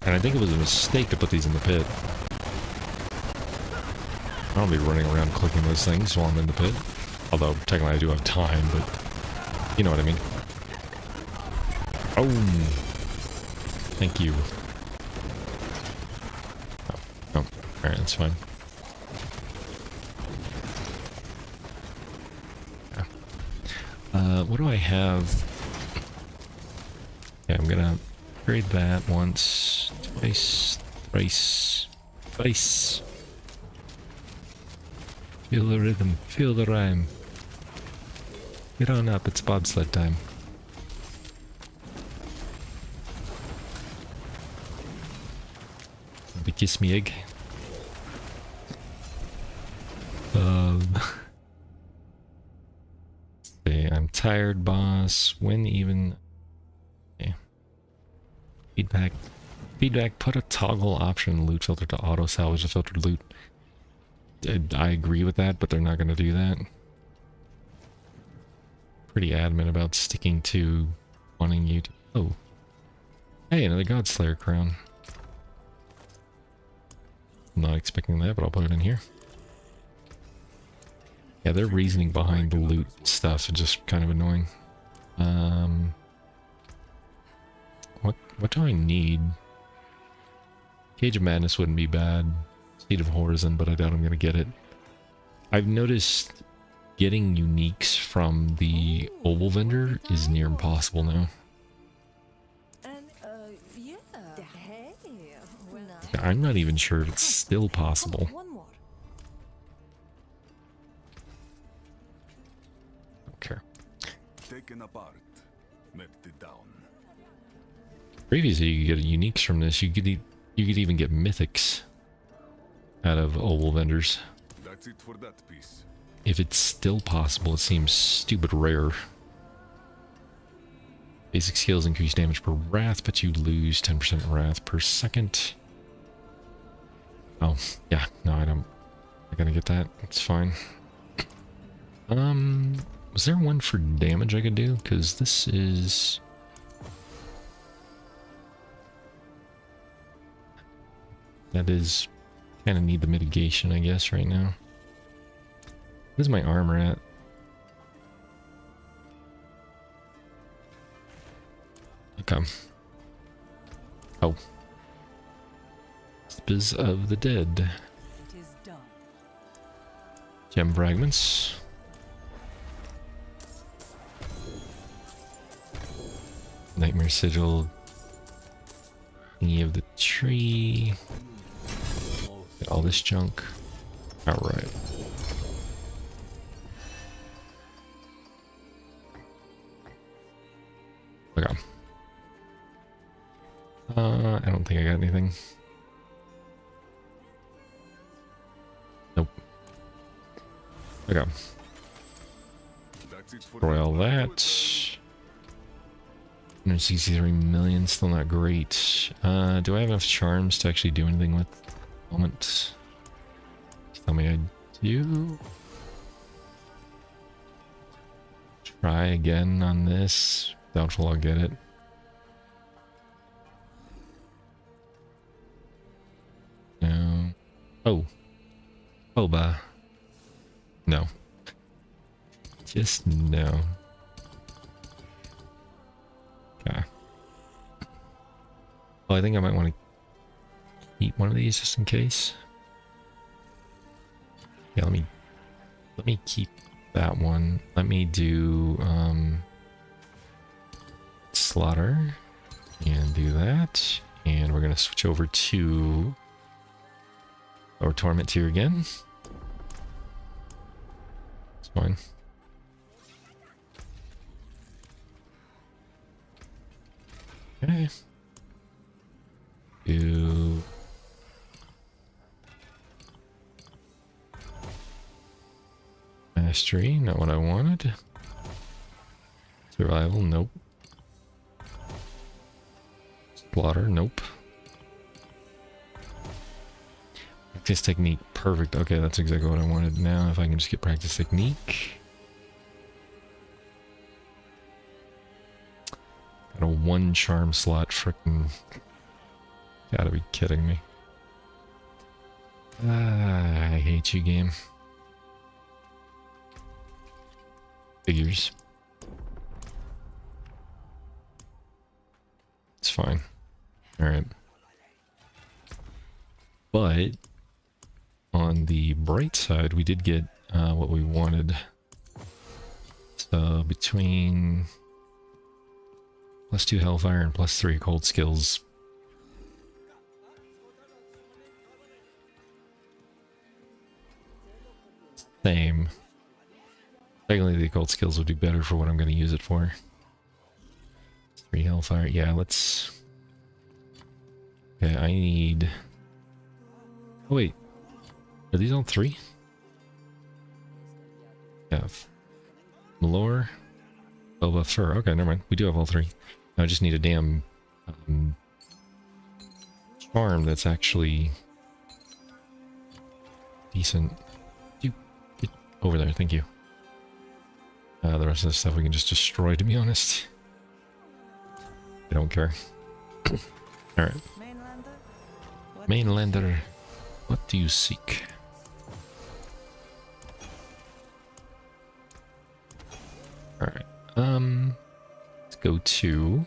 And I think it was a mistake to put these in the pit. I'll be running around clicking those things while I'm in the pit. Although, technically I do have time, but... you know what I mean. Oh! Thank you. Oh, alright, that's fine. What do I have? Yeah, I'm gonna upgrade that once, twice, thrice, twice. Feel the rhythm, feel the rhyme. Get on up, it's bobsled time. Kiss me egg. See, I'm tired, boss. When even... Okay. Feedback. Feedback, put a toggle option in loot filter to auto salvage the filtered loot. I agree with that, but they're not going to do that. Pretty adamant about sticking to wanting you to... Oh. Hey, another Godslayer crown. I'm not expecting that, but I'll put it in here. Yeah, their reasoning behind the loot stuff is just kind of annoying. What do I need? Cage of Madness wouldn't be bad. Seed of Horizon, but I doubt I'm gonna get it. I've noticed getting uniques from the oval vendor is near impossible now. I'm not even sure if it's still possible. Okay. Taken apart, melted down. Previously, you could get uniques from this. You could even get mythics out of oval vendors. That's it for that piece. If it's still possible, it seems stupid rare. Basic skills increase damage per wrath, but you lose 10% wrath per second. Oh, yeah, no, I gotta get that. It's fine. Was there one for damage I could do? Because this is... That is... Kind of need the mitigation, I guess, right now. Where's my armor at? Okay. Oh. Spiz of the Dead. It is done. Gem fragments. Nightmare sigil. Thingy of the tree. Get all this junk. Alright. Okay. I don't think I got anything. Nope. Okay. That's it for Destroy all that. that. 163 million, still not great. Do I have enough charms to actually do anything with at the moment? Just tell me I do. Try again on this. Doubtful I'll get it. No. Oh. Boba. No. Just no. Okay. Well, I think I might want to keep one of these just in case. Yeah, let me keep that one. Let me do slaughter and do that. And we're gonna switch over to our torment tier again. It's fine. Okay. Do mastery, not what I wanted. Survival, nope. Slaughter, nope. Practice technique, perfect. Okay, that's exactly what I wanted. Now, if I can just get practice technique. Got a 1 charm slot, frickin'. Gotta be kidding me. I hate you, game. Figures. It's fine. Alright. But on the bright side, we did get what we wanted. So between +2 Hellfire and +3 cold skills. Same. Technically the cold skills would do better for what I'm going to use it for. 3 Hellfire. Yeah, let's... Okay, I need... Oh wait. Are these all 3? Yeah. Malore. Boba Fur. Okay, never mind. We do have all 3. Now I just need a damn charm that's actually decent. You get over there, thank you. The rest of the stuff we can just destroy, to be honest. I don't care. Alright. Mainlander? What Mainlander, what do you seek? Alright. Let's go to...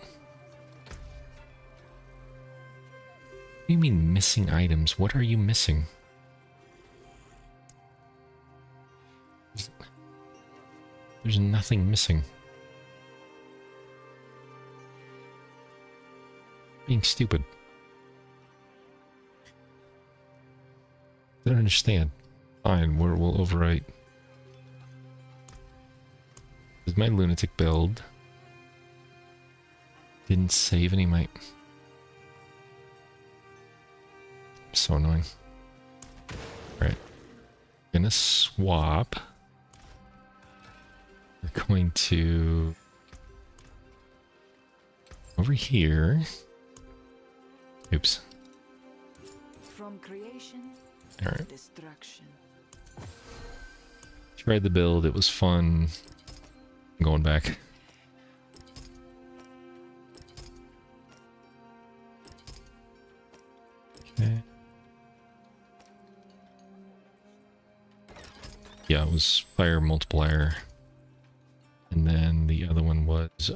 What do you mean missing items? What are you missing? There's nothing missing. Being stupid. I don't understand. Fine, we'll overwrite. This is my lunatic build. Didn't save any of my... So annoying. Alright. Gonna swap. We're going to... Over here. Oops. From creation Alright. to destruction. Tried the build, it was fun. I'm going back. Okay. Yeah, it was fire multiplier. And then the other one was,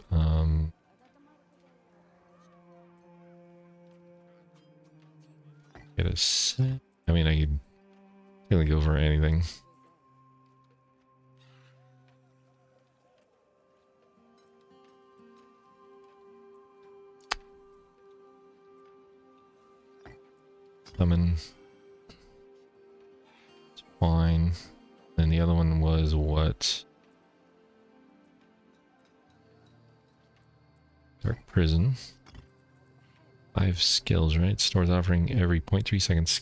get a set. I mean, I could really go over anything. Summon. It's fine. And the other one was what? Dark Prison. 5 skills, right? Stores offering every 0.3 seconds.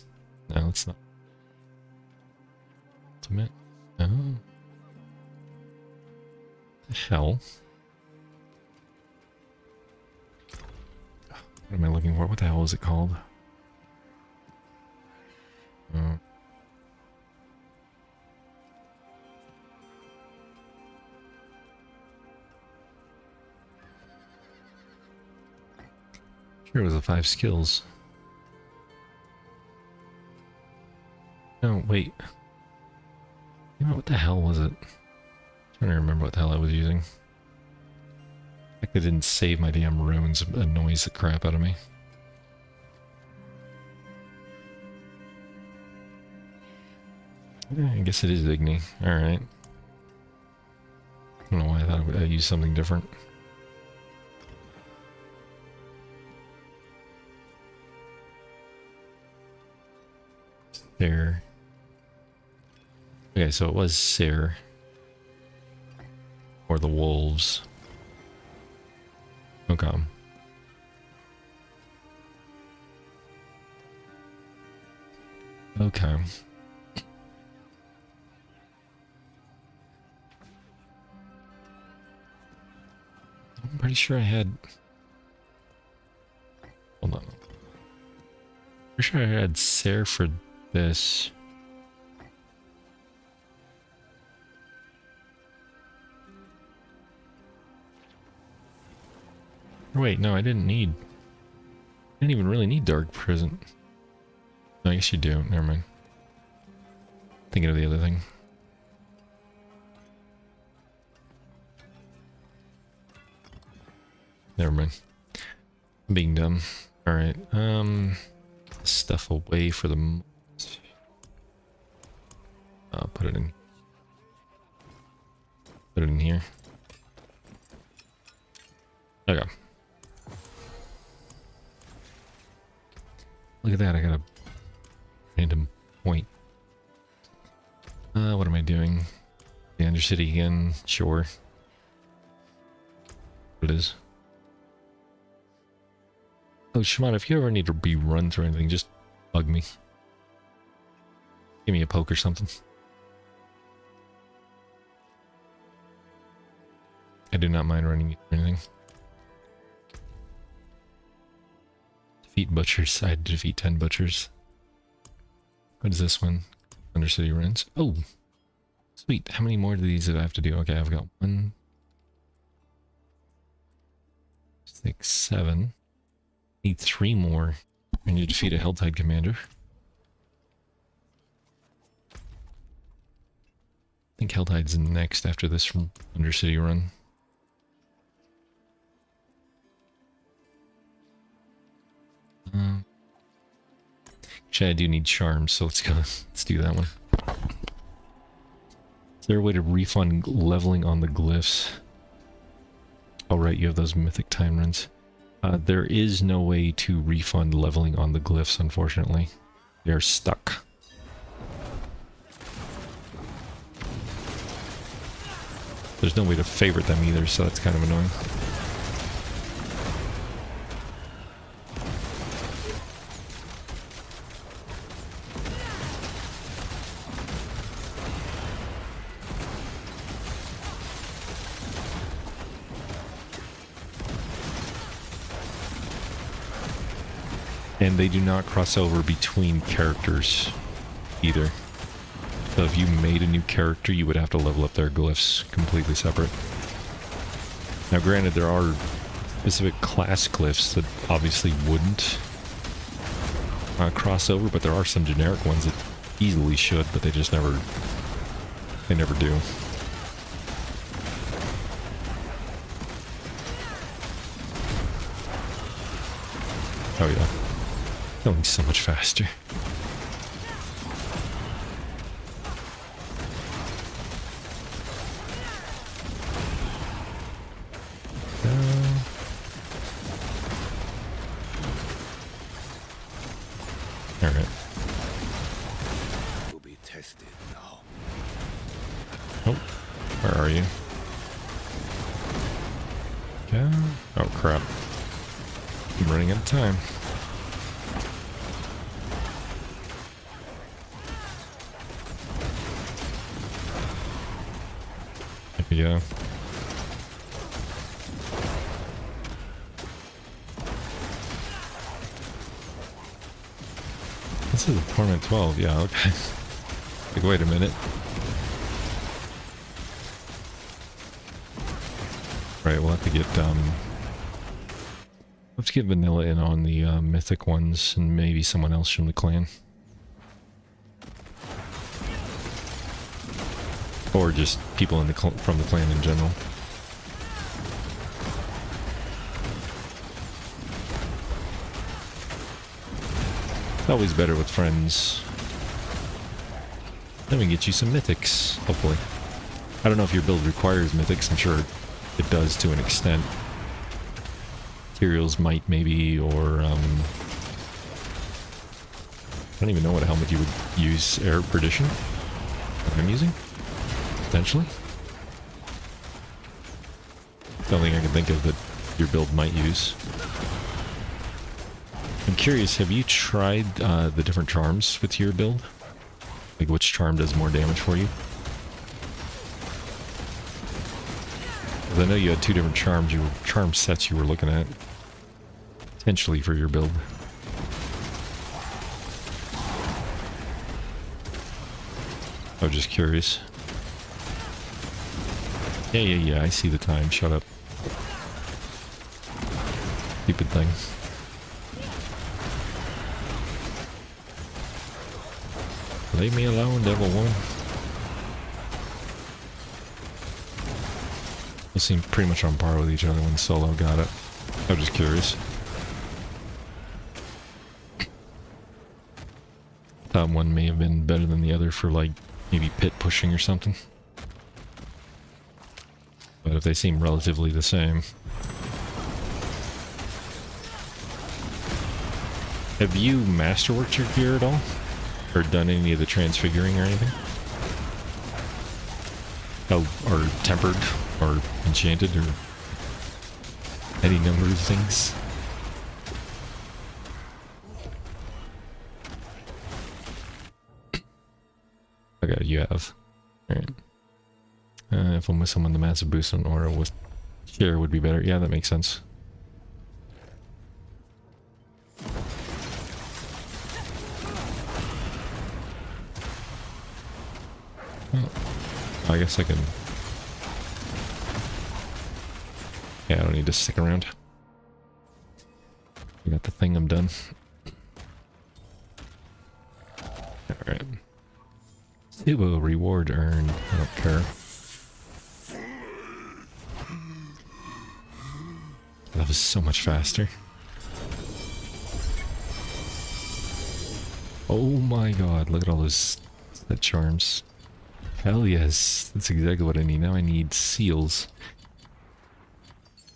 No, it's not. Ultimate. Oh. The hell? What am I looking for? What the hell is it called? Oh. Sure, it was the 5 skills. No, wait. You know, what the hell was it? I'm trying to remember what the hell I was using. Like they didn't save my damn runes. It annoys the crap out of me. Yeah, I guess it is Igni. Alright. I don't know why I thought I would use something different. There. Okay, so it was Seer. Or the wolves. Okay. Okay. I'm pretty sure I had... Hold on. Pretty sure I had Seer for this. Or wait, no, I didn't need... I didn't even really need Dark Prison. No, I guess you do. Never mind. Thinking of the other thing. Never mind. I'm being dumb. Alright, stuff away for the moment. I'll put it in. Put it in here. Okay. Look at that, I got a random point. What am I doing? The Undercity again? Sure. What it is. Oh, Shimon, if you ever need to be run through anything, just bug me. Give me a poke or something. I do not mind running you through anything. Defeat butchers. I defeat 10 butchers. What is this one? Undercity runs. Oh, sweet. How many more of these do I have to do? Okay, I've got 1, 6, 7. Need 3 more. I need to defeat a Helltide commander. I think Helltide's next after this from Undercity run. Actually, I do need charms, so let's go. Let's do that one. Is there a way to refund leveling on the glyphs? Oh, right, you have those mythic time runs. There is no way to refund leveling on the glyphs, unfortunately. They're stuck. There's no way to favorite them either, so that's kind of annoying. And they do not cross over between characters either. So if you made a new character, you would have to level up their glyphs completely separate. Now granted, there are specific class glyphs that obviously wouldn't cross over, but there are some generic ones that easily should, but they just never, they never do. Oh yeah. Going so much faster. Alright. Will be tested now. Oh, where are you? Yeah. Oh crap. I'm running out of time. Yeah. This is a Torment 12, yeah, okay. Like, wait a minute. Right, we'll have to get, let's get Vanilla in on the, mythic ones, and maybe someone else from the clan. Or just people in the from the clan in general. It's always better with friends. Then we can get you some mythics, hopefully. I don't know if your build requires mythics, I'm sure it does to an extent. Materials might maybe, or I don't even know what helmet you would use. Air Perdition? What I'm using? Potentially? Something I can think of that your build might use. I'm curious, have you tried the different charms with your build? Like which charm does more damage for you? 'Cause I know you had 2 different charms, charm sets you were looking at. Potentially for your build. I was just curious. Yeah, I see the time. Shut up. Stupid thing. Leave me alone, Devil Woman. Those seem pretty much on par with each other when Solo got it. I was just curious. Thought one may have been better than the other for, like, maybe pit pushing or something. But if they seem relatively the same. Have you masterworked your gear at all? Or done any of the transfiguring or anything? Oh, or tempered, or enchanted, or any number of things? Okay, you have. Alright. If I'm with someone, the massive boost on aura with share would be better. Yeah, that makes sense. Well, I guess I can... Yeah, I don't need to stick around. I got the thing, I'm done. Alright. Subo reward earned. I don't care. That was so much faster. Oh my god, look at all those set charms. Hell yes, that's exactly what I need. Now I need seals.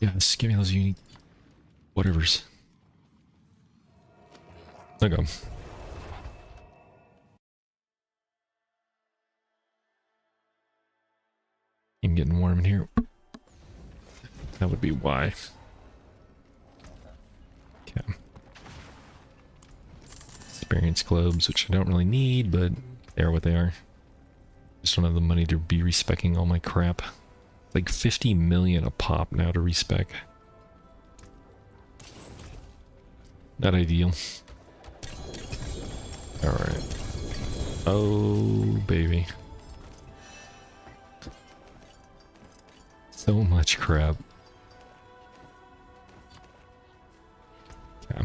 Yes, give me those unique whatevers. Okay. I'm getting warm in here. That would be why. Okay. Experience globes, which I don't really need, but they're what they are. Just don't have the money to be respecking all my crap. Like 50 million a pop now to respec. Not ideal. Alright. Oh, baby. So much crap. Okay.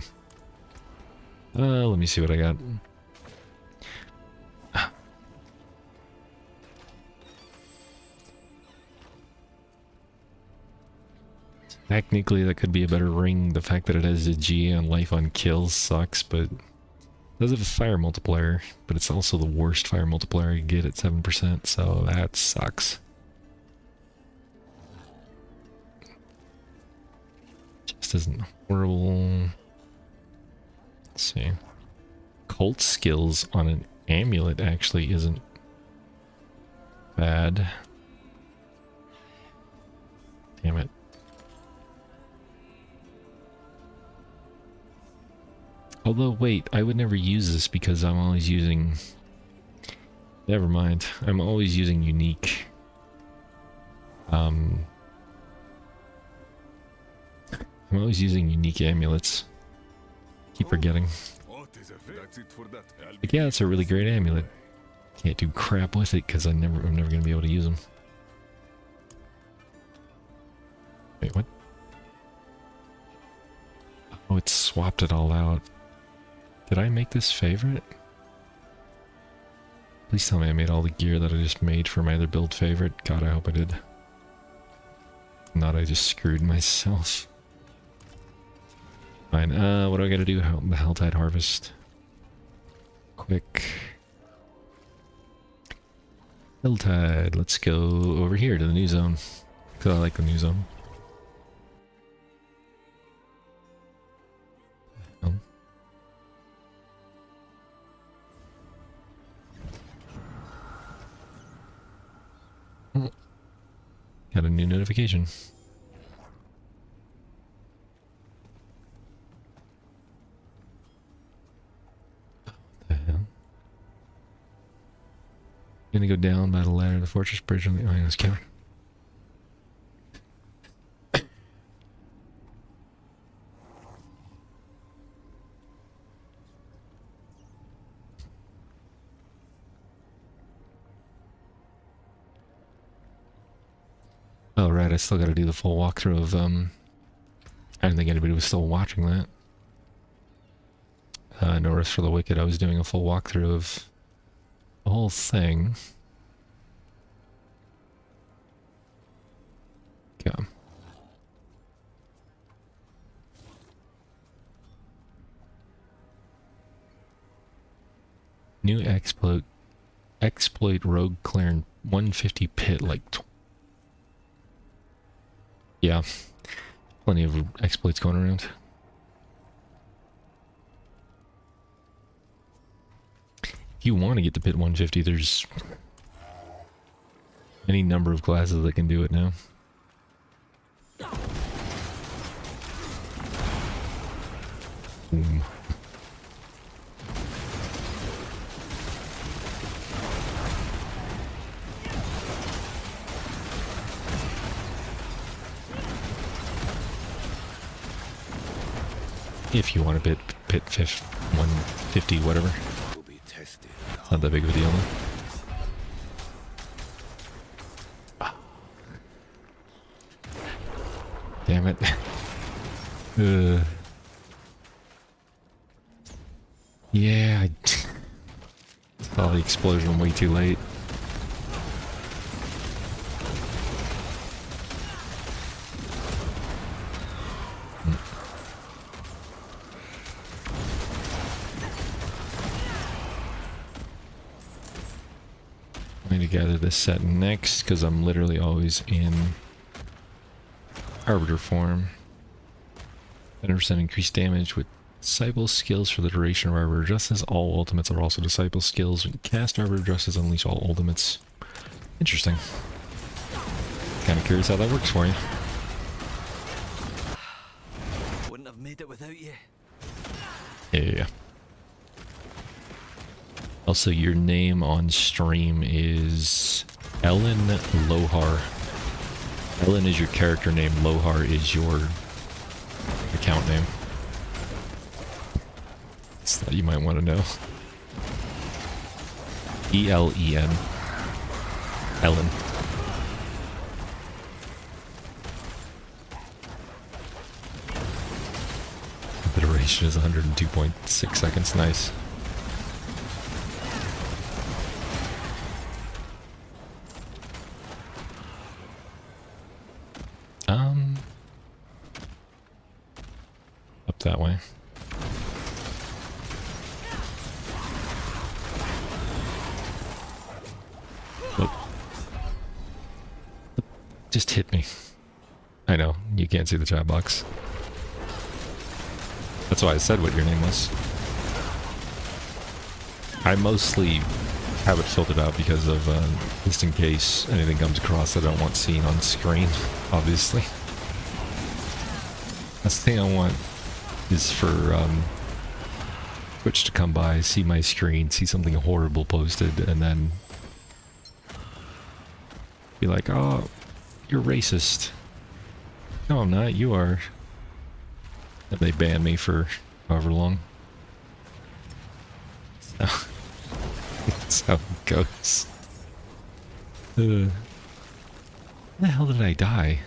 Let me see what I got. Technically, that could be a better ring. The fact that it has a GA on life on kills sucks, but it does have a fire multiplier, but it's also the worst fire multiplier you get at 7%, so that sucks. Just isn't horrible. Let's see. Cult skills on an amulet actually isn't bad. Damn it. Although, wait, I would never use this because I'm always using... Never mind. I'm always using unique. I'm always using unique amulets. Keep forgetting. Like, yeah, it's a really great amulet. Can't do crap with it because I'm never gonna be able to use them. Wait, what? Oh, it swapped it all out. Did I make this favorite? Please tell me I made all the gear that I just made for my other build favorite. God, I hope I did. If not, I just screwed myself. Fine, what do I gotta do? The Helltide Harvest. Quick. Helltide, let's go over here to the new zone. Because I like the new zone. Got a new notification. What the hell? Gonna go down by the ladder to the fortress bridge on the Ionis counter. Oh right, I still gotta do the full walkthrough of I didn't think anybody was still watching that. No Rest for the Wicked, I was doing a full walkthrough of the whole thing. Yeah. New exploit rogue clearing 150 pit like yeah. Plenty of exploits going around. If you want to get to pit 150, there's any number of classes that can do it now. Boom. If you want to pit 150, whatever. It's not that big of a deal, though. Damn it. Yeah, I saw the explosion way too late. I need to gather this set next because I'm literally always in Arbiter form. 10% increased damage with disciple skills for the duration of Arbiter, just as all ultimates are also disciple skills. When cast Arbiter, just as unleash all ultimates. Interesting. Kind of curious how that works for you. Wouldn't have made it without you. Yeah. Also, your name on stream is Ellen Lohar. Ellen is your character name. Lohar is your account name. So that you might want to know. E-L-E-N. Ellen. The duration is 102.6 seconds. Nice. Up that way. Look. Just hit me. I know, you can't see the chat box. That's why I said what your name was. I mostly have it filtered out because of, just in case anything comes across that I don't want seen on screen, obviously. That's the thing I want is for, Twitch to come by, see my screen, see something horrible posted, and then be like, oh, you're racist. No, I'm not, you are. And they ban me for however long. So, that's how it goes. Where the hell did I die?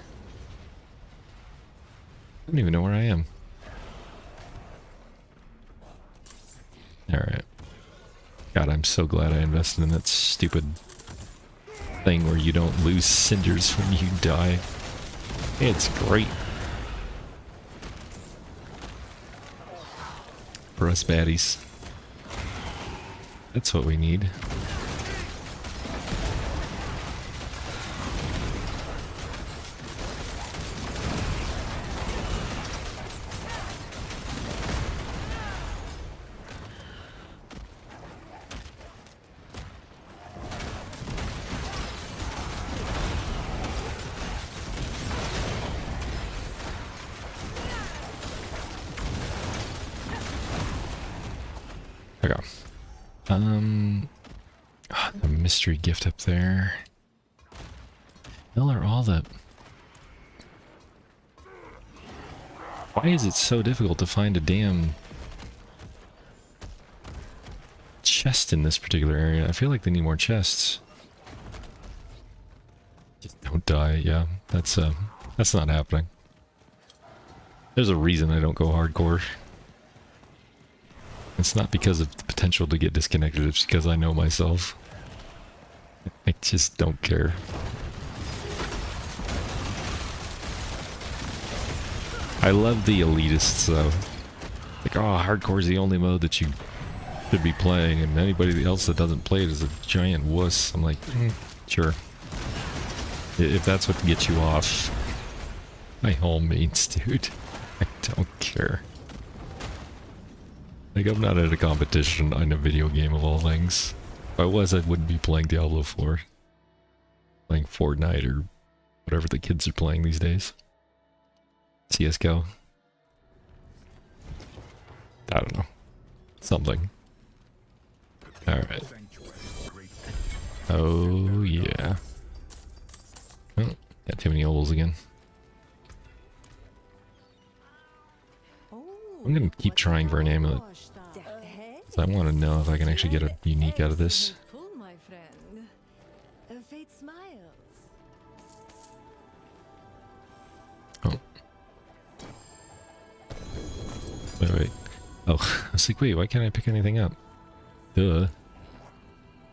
I don't even know where I am. Alright. God, I'm so glad I invested in that stupid thing where you don't lose cinders when you die. It's great. For us baddies. That's what we need. Okay. The mystery gift up there. Hell are all the... Why is it so difficult to find a damn chest in this particular area? I feel like they need more chests. Just don't die, yeah. That's not happening. There's a reason I don't go hardcore. It's not because of the potential to get disconnected, it's because I know myself. I just don't care. I love the elitists though. Like, oh, hardcore is the only mode that you should be playing, and anybody else that doesn't play it is a giant wuss. I'm like, sure. If that's what gets you off, by all means, dude. I don't care. Like, I'm not at a competition in a video game of all things. If I was, I wouldn't be playing Diablo IV. Playing Fortnite or whatever the kids are playing these days. CSGO. I don't know. Something. Alright. Oh, yeah. Oh, got too many holes again. I'm gonna keep trying for an amulet. So I want to know if I can actually get a unique out of this. Oh. Wait. Oh, I was like, wait, why can't I pick anything up? Duh.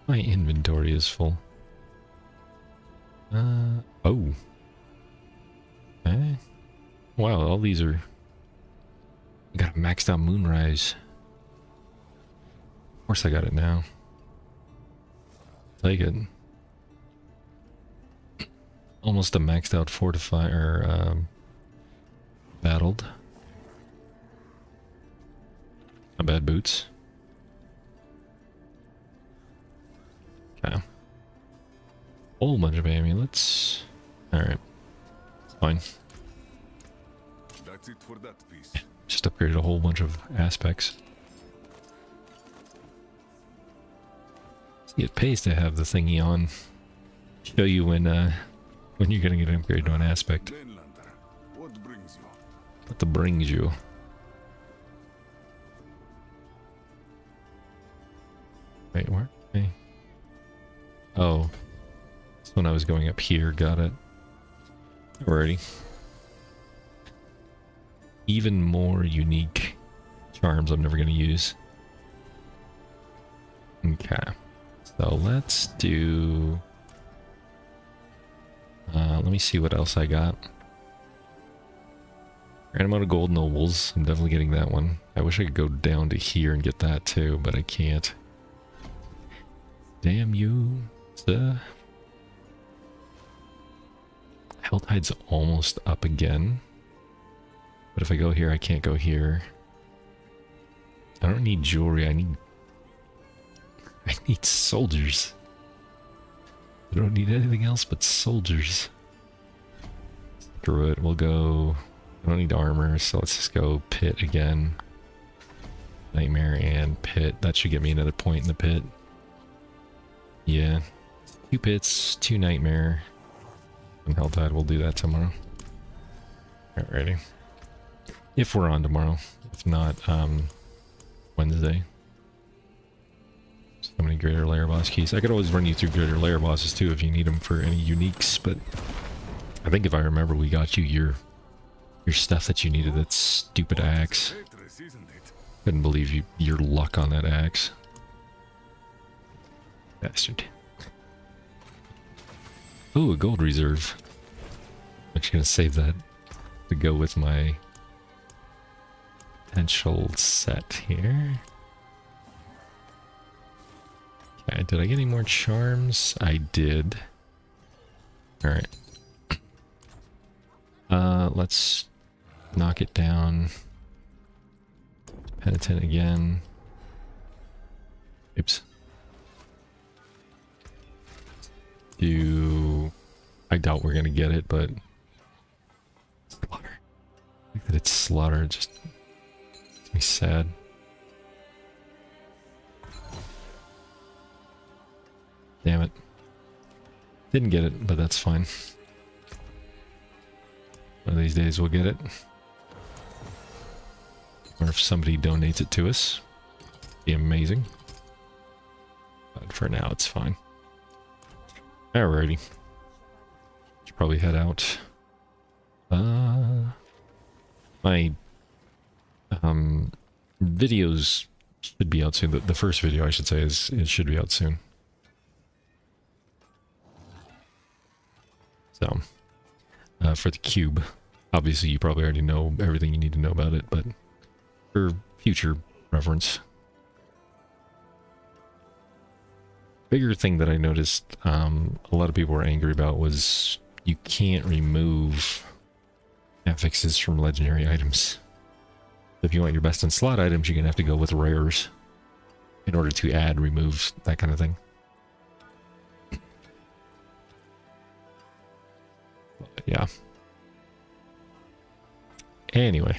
My inventory is full. Oh. Eh? Wow, all these are... I got a maxed out Moonrise. Of course I got it now. Take it. Almost a maxed out Fortify, or, Battled. Not bad boots. Okay. Whole bunch of amulets. Alright. It's fine. That's it for that piece. Just upgraded a whole bunch of aspects. See, it pays to have the thingy on. Show you when you're gonna get an upgrade to an aspect. Mainlander, what brings you? What the brings you? Wait, where? Hey. Oh. It's when I was going up here, got it. Alrighty. Even more unique charms I'm never gonna use. Okay. So let's do... let me see what else I got. Random amount of gold nobles. I'm definitely getting that one. I wish I could go down to here and get that too, but I can't. Damn you, sir. Hell tide's almost up again. But if I go here, I can't go here. I don't need jewelry, I need soldiers. I don't need anything else but soldiers. Screw it, we'll go... I don't need armor, so let's just go pit again. Nightmare and pit. That should get me another point in the pit. Yeah. 2 pits, 2 nightmare. And Helltide, we'll do that tomorrow. Alrighty. If we're on tomorrow. If not, Wednesday. So many greater layer boss keys. I could always run you through greater layer bosses too if you need them for any uniques, but I think if I remember we got you your stuff that you needed, that stupid axe. Traitorous, isn't it? Couldn't believe your luck on that axe. Bastard. Ooh, a gold reserve. I'm actually gonna save that to go with my potential set here. Okay, did I get any more charms? I did. Alright. Let's knock it down. Penitent again. Oops. I doubt we're gonna get it, but slaughter. I think that it's slaughter, it just makes me sad. Damn it. Didn't get it, but that's fine. One of these days we'll get it. Or if somebody donates it to us. Be amazing. But for now it's fine. Alrighty. Should probably head out. My videos should be out soon. The first video I should say it should be out soon. So for the cube, obviously you probably already know everything you need to know about it, but for future reference. Bigger thing that I noticed a lot of people were angry about was you can't remove affixes from legendary items. If you want your best in slot items, you're gonna have to go with rares in order to add, remove, that kind of thing. But yeah. Anyway.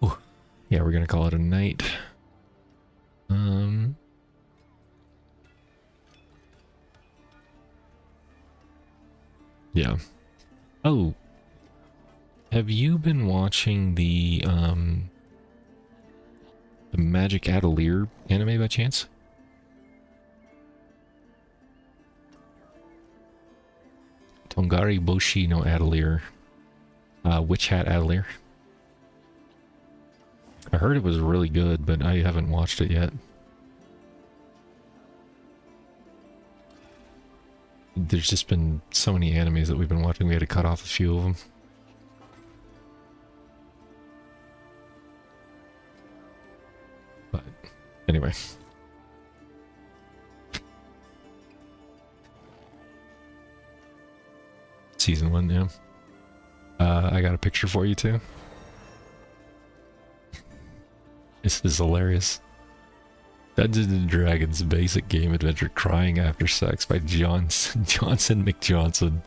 Ooh. Yeah, we're gonna call it a night. Yeah. Oh. Have you been watching the Magic Atelier anime by chance? Tongari Boshi no Atelier. Witch Hat Atelier. I heard it was really good, but I haven't watched it yet. There's just been so many animes that we've been watching, we had to cut off a few of them. But, anyway. Season 1, yeah. I got a picture for you too. This is hilarious. Dungeons and Dragons Basic Game Adventure Crying After Sex by Johnson McJohnson.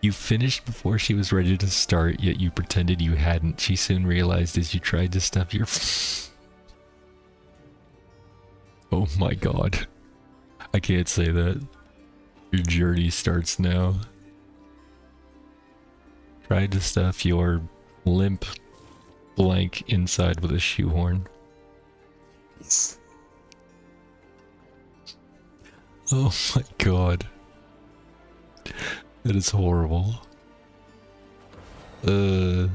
You finished before she was ready to start, yet you pretended you hadn't. She soon realized as you tried to stuff your... Oh my god. I can't say that. Your journey starts now. Tried to stuff your limp blank inside with a shoehorn. Oh my god. That is horrible. Well,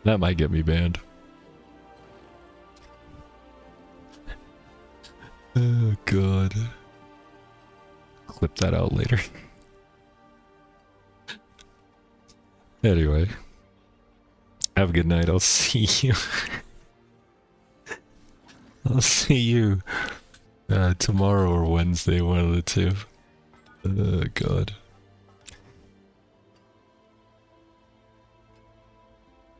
that might get me banned. Oh god. Clip that out later. Anyway. Have a good night. I'll see you. I'll see you tomorrow or Wednesday, one of the two. Oh god.